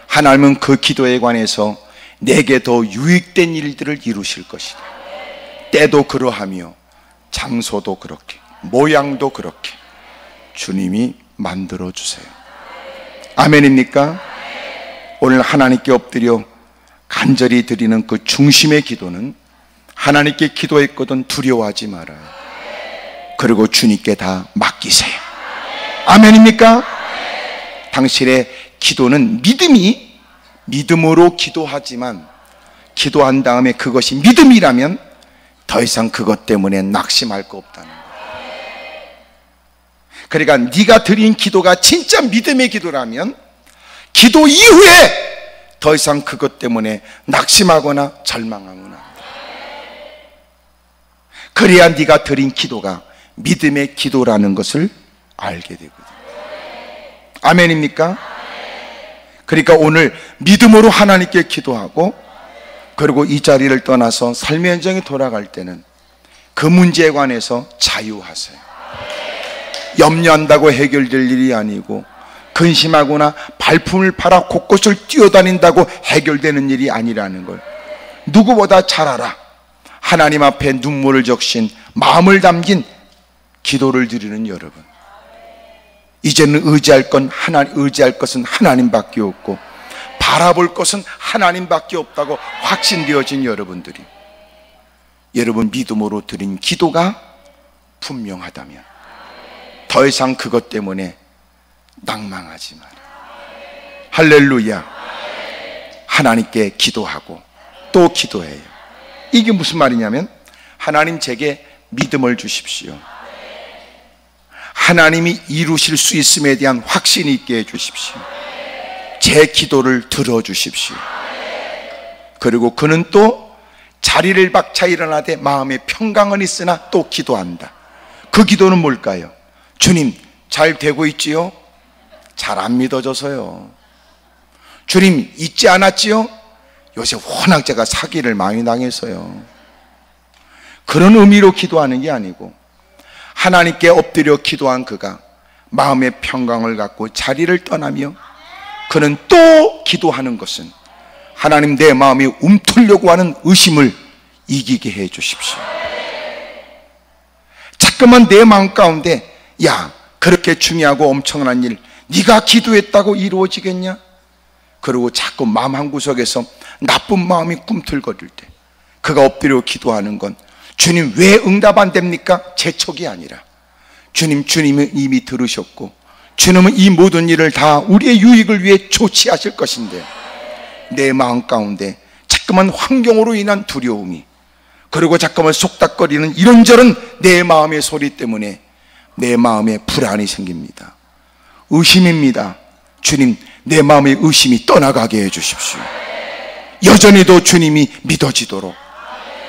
하나님은 그 기도에 관해서 내게 더 유익된 일들을 이루실 것이다. 때도 그러하며 장소도 그렇게, 모양도 그렇게 주님이 만들어 주세요. 아멘입니까? 오늘 하나님께 엎드려 간절히 드리는 그 중심의 기도는 하나님께 기도했거든 두려워하지 말아요. 그리고 주님께 다 맡기세요. 아멘입니까? 당신의 기도는 믿음으로 기도하지만, 기도한 다음에 그것이 믿음이라면 더 이상 그것 때문에 낙심할 거 없다는 거예요. 그러니까 네가 드린 기도가 진짜 믿음의 기도라면 기도 이후에 더 이상 그것 때문에 낙심하거나 절망하거나 한다. 그래야 네가 드린 기도가 믿음의 기도라는 것을 알게 되거든. 아멘입니까? 그러니까 오늘 믿음으로 하나님께 기도하고, 그리고 이 자리를 떠나서 삶의 현장에 돌아갈 때는 그 문제에 관해서 자유하세요. 염려한다고 해결될 일이 아니고, 근심하거나 발품을 팔아 곳곳을 뛰어다닌다고 해결되는 일이 아니라는 걸 누구보다 잘 알아. 하나님 앞에 눈물을 적신 마음을 담긴 기도를 드리는 여러분, 이제는 의지할 것은 하나님밖에 없고 바라볼 것은 하나님밖에 없다고 확신되어진 여러분들이, 여러분 믿음으로 드린 기도가 분명하다면 더 이상 그것 때문에 낭망하지 마라. 할렐루야. 하나님께 기도하고 또 기도해요. 이게 무슨 말이냐면, 하나님 제게 믿음을 주십시오. 하나님이 이루실 수 있음에 대한 확신이 있게 해주십시오. 제 기도를 들어주십시오. 그리고 그는 또 자리를 박차 일어나되 마음에 평강은 있으나 또 기도한다. 그 기도는 뭘까요? 주님, 잘 되고 있지요? 잘 안 믿어져서요. 주님, 잊지 않았지요? 요새 워낙 제가 사기를 많이 당해서요. 그런 의미로 기도하는 게 아니고, 하나님께 엎드려 기도한 그가 마음의 평강을 갖고 자리를 떠나며, 그는 또 기도하는 것은 하나님, 내 마음이 움트려고 하는 의심을 이기게 해 주십시오. 자꾸만 내 마음 가운데, 야, 그렇게 중요하고 엄청난 일 네가 기도했다고 이루어지겠냐? 그리고 자꾸 마음 한구석에서 나쁜 마음이 꿈틀거릴 때 그가 엎드려 기도하는 건, 주님 왜 응답 안 됩니까? 재촉이 아니라, 주님은 이미 들으셨고 주님은 이 모든 일을 다 우리의 유익을 위해 조치하실 것인데, 내 마음 가운데 자꾸만 환경으로 인한 두려움이, 그리고 자꾸만 속닥거리는 이런저런 내 마음의 소리 때문에 내 마음에 불안이 생깁니다. 의심입니다. 주님, 내 마음의 의심이 떠나가게 해주십시오. 여전히도 주님이 믿어지도록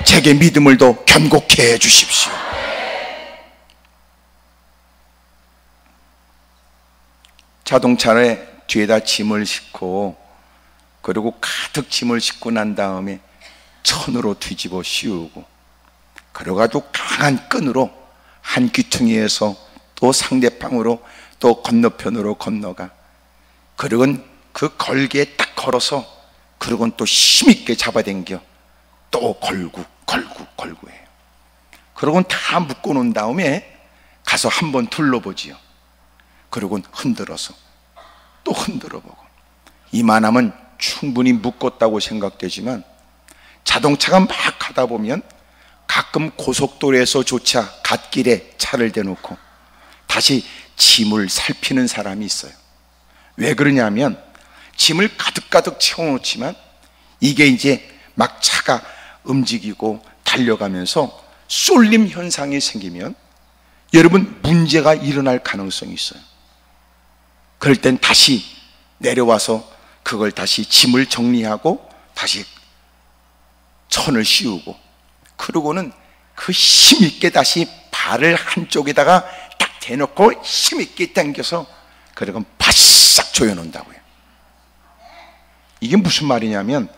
제게 믿음을 더 견고케 해주십시오. 자동차에 뒤에다 짐을 싣고, 그리고 가득 짐을 싣고 난 다음에 천으로 뒤집어 씌우고, 그래가지고 강한 끈으로 한 귀퉁이에서 또 상대방으로 또 건너편으로 건너가, 그리고는 그 걸기에 딱 걸어서, 그리고는 또 힘있게 잡아당겨 또 걸고 해요. 그리고는 다 묶어 놓은 다음에 가서 한번 둘러보지요. 그리고는 흔들어서 또 흔들어 보고, 이만하면 충분히 묶었다고 생각되지만, 자동차가 막 가다 보면 가끔 고속도로에서조차 갓길에 차를 대놓고 다시 짐을 살피는 사람이 있어요. 왜 그러냐면, 짐을 가득가득 채워놓지만 이게 이제 막 차가 움직이고 달려가면서 쏠림 현상이 생기면 여러분 문제가 일어날 가능성이 있어요. 그럴 땐 다시 내려와서 그걸 다시 짐을 정리하고 다시 천을 씌우고, 그러고는 그 힘있게 다시 발을 한쪽에다가 딱 대놓고 힘있게 당겨서, 그리고 바싹 조여놓는다고요. 이게 무슨 말이냐면,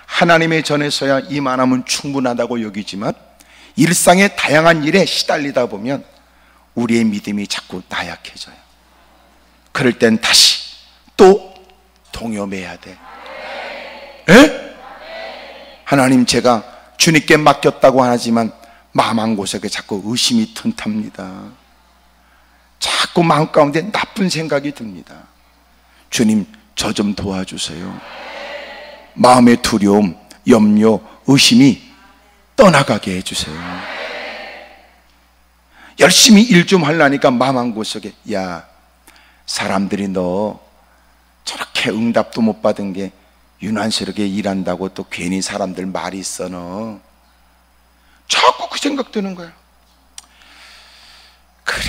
하나님의 전에서야 이만하면 충분하다고 여기지만 일상의 다양한 일에 시달리다 보면 우리의 믿음이 자꾸 나약해져요. 그럴 땐 다시 또 동요매야 돼. 에? 하나님, 제가 주님께 맡겼다고 하지만 마음 한 곳에 자꾸 의심이 튼탑니다. 자꾸 마음 가운데 나쁜 생각이 듭니다. 주님, 저 좀 도와주세요. 마음의 두려움, 염려, 의심이 떠나가게 해주세요. 열심히 일 좀 하려니까 마음 한 구석에, 야, 사람들이 너 저렇게 응답도 못 받은 게 유난스럽게 일한다고 또 괜히 사람들 말이 있어. 너 자꾸 그 생각 드는 거야. 그래,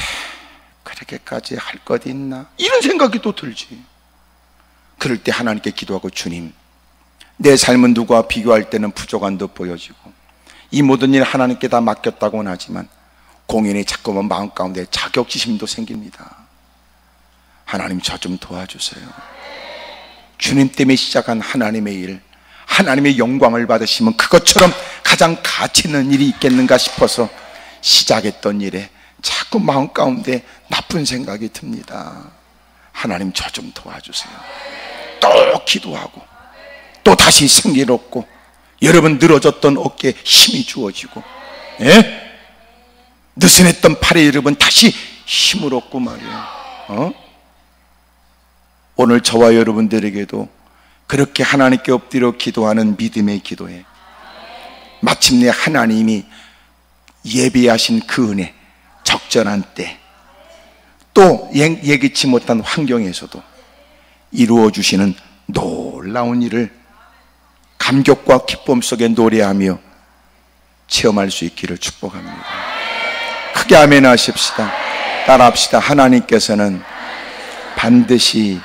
그렇게까지 할 것 있나? 이런 생각이 또 들지. 그럴 때 하나님께 기도하고, 주님, 내 삶은 누구와 비교할 때는 부족한 듯 보여지고 이 모든 일 하나님께 다 맡겼다고는 하지만 공연이 자꾸만 마음 가운데 자격지심도 생깁니다. 하나님, 저 좀 도와주세요. 주님 때문에 시작한 하나님의 일, 하나님의 영광을 받으시면 그것처럼 가장 가치 있는 일이 있겠는가 싶어서 시작했던 일에 자꾸 마음 가운데 나쁜 생각이 듭니다. 하나님, 저 좀 도와주세요. 또 기도하고 또 다시 승리롭고 여러분 늘어졌던 어깨에 힘이 주어지고, 예? 느슨했던 팔에 여러분 다시 힘을 얻고 말이에요. 오늘 저와 여러분들에게도 그렇게 하나님께 엎드려 기도하는 믿음의 기도에 마침내 하나님이 예비하신 그 은혜, 적절한 때, 또 예기치 못한 환경에서도 이루어 주시는 놀라운 일을 감격과 기쁨 속에 노래하며 체험할 수 있기를 축복합니다. 크게 아멘 하십시다. 따라합시다. 하나님께서는 반드시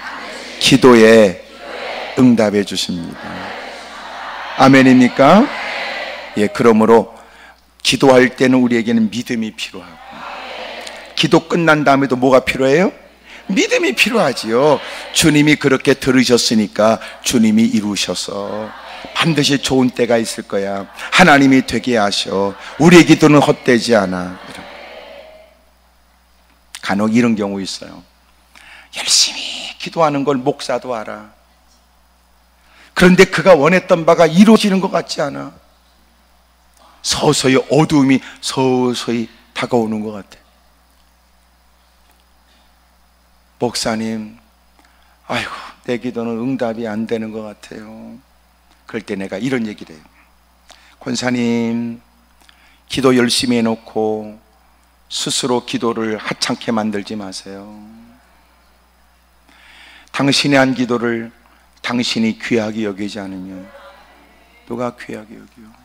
기도에 응답해 주십니다. 아멘입니까? 예, 그러므로 기도할 때는 우리에게는 믿음이 필요하고, 기도 끝난 다음에도 뭐가 필요해요? 믿음이 필요하지요. 주님이 그렇게 들으셨으니까 주님이 이루셔서 반드시 좋은 때가 있을 거야. 하나님이 되게 하셔. 우리의 기도는 헛되지 않아. 간혹 이런 경우 있어요. 열심히 기도하는 걸 목사도 알아. 그런데 그가 원했던 바가 이루어지는 것 같지 않아. 서서히 어두움이 서서히 다가오는 것 같아. 목사님, 아이고, 내 기도는 응답이 안 되는 것 같아요. 그럴 때 내가 이런 얘기를 해요. 권사님, 기도 열심히 해놓고 스스로 기도를 하찮게 만들지 마세요. 당신이 한 기도를 당신이 귀하게 여기지 않으면 누가 귀하게 여기요?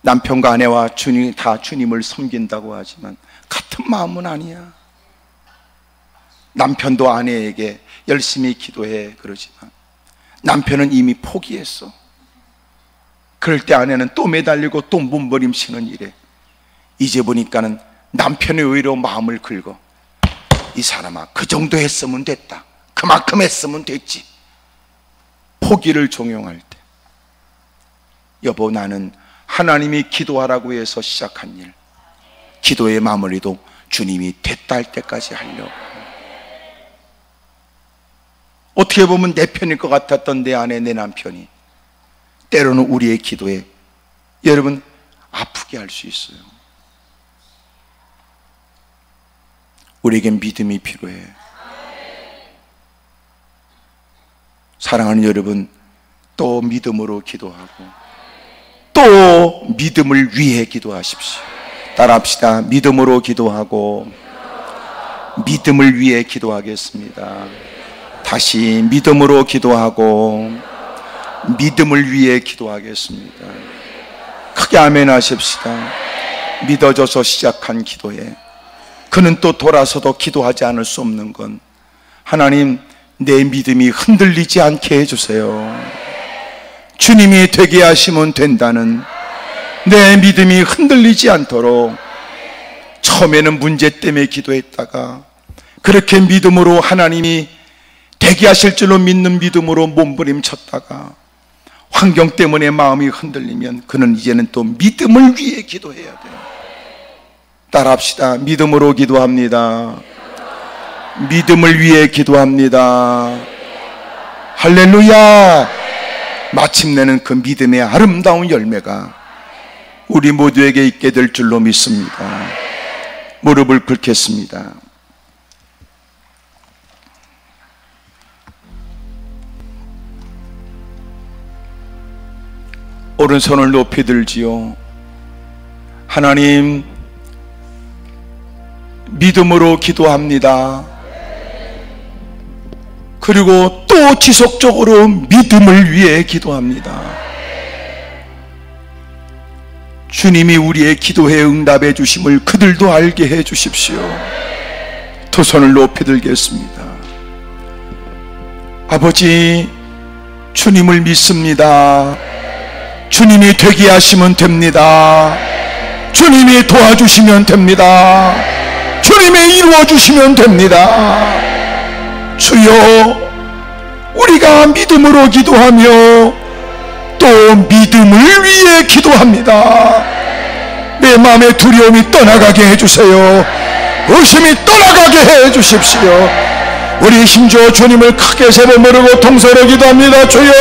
남편과 아내와 주님 다 주님을 섬긴다고 하지만 같은 마음은 아니야. 남편도 아내에게 열심히 기도해 그러지만 남편은 이미 포기했어. 그럴 때 아내는 또 매달리고 또 몸부림치는 일에 이제 보니까는 남편의 오히려 마음을 긁어. 이 사람아, 그 정도 했으면 됐다. 그만큼 했으면 됐지. 포기를 종용할 때, 여보, 나는 하나님이 기도하라고 해서 시작한 일, 기도의 마무리도 주님이 됐다 할 때까지 하려고. 어떻게 보면 내 편일 것 같았던 내 아내, 내 남편이 때로는 우리의 기도에 여러분 아프게 할 수 있어요. 우리에겐 믿음이 필요해. 사랑하는 여러분, 또 믿음으로 기도하고 또 믿음을 위해 기도하십시오. 따라합시다. 믿음으로 기도하고 믿음을 위해 기도하겠습니다. 다시 믿음으로 기도하고 믿음을 위해 기도하겠습니다. 크게 아멘 하십시다. 믿어져서 시작한 기도에 그는 또 돌아서도 기도하지 않을 수 없는 건, 하나님, 내 믿음이 흔들리지 않게 해주세요. 주님이 되게 하시면 된다는 내 믿음이 흔들리지 않도록, 처음에는 문제 때문에 기도했다가 그렇게 믿음으로 하나님이 되게 하실 줄로 믿는 믿음으로 몸부림쳤다가 환경 때문에 마음이 흔들리면 그는 이제는 또 믿음을 위해 기도해야 돼요. 따라합시다. 믿음으로 기도합니다. 믿음을 위해 기도합니다. 할렐루야. 마침내는 그 믿음의 아름다운 열매가 우리 모두에게 있게 될 줄로 믿습니다. 무릎을 꿇겠습니다. 오른손을 높이 들지요. 하나님, 믿음으로 기도합니다. 그리고 또 지속적으로 믿음을 위해 기도합니다. 주님이 우리의 기도에 응답해 주심을 그들도 알게 해 주십시오. 두 손을 높이 들겠습니다. 아버지, 주님을 믿습니다. 주님이 되게 하시면 됩니다. 주님이 도와주시면 됩니다. 주님이 이루어주시면 됩니다. 주여, 우리가 믿음으로 기도하며 또 믿음을 위해 기도합니다. 내 마음의 두려움이 떠나가게 해주세요. 의심이 떠나가게 해주십시오. 우리 힘주어 주님을 크게 세 번 부르고 통성으로 기도합니다. 주여,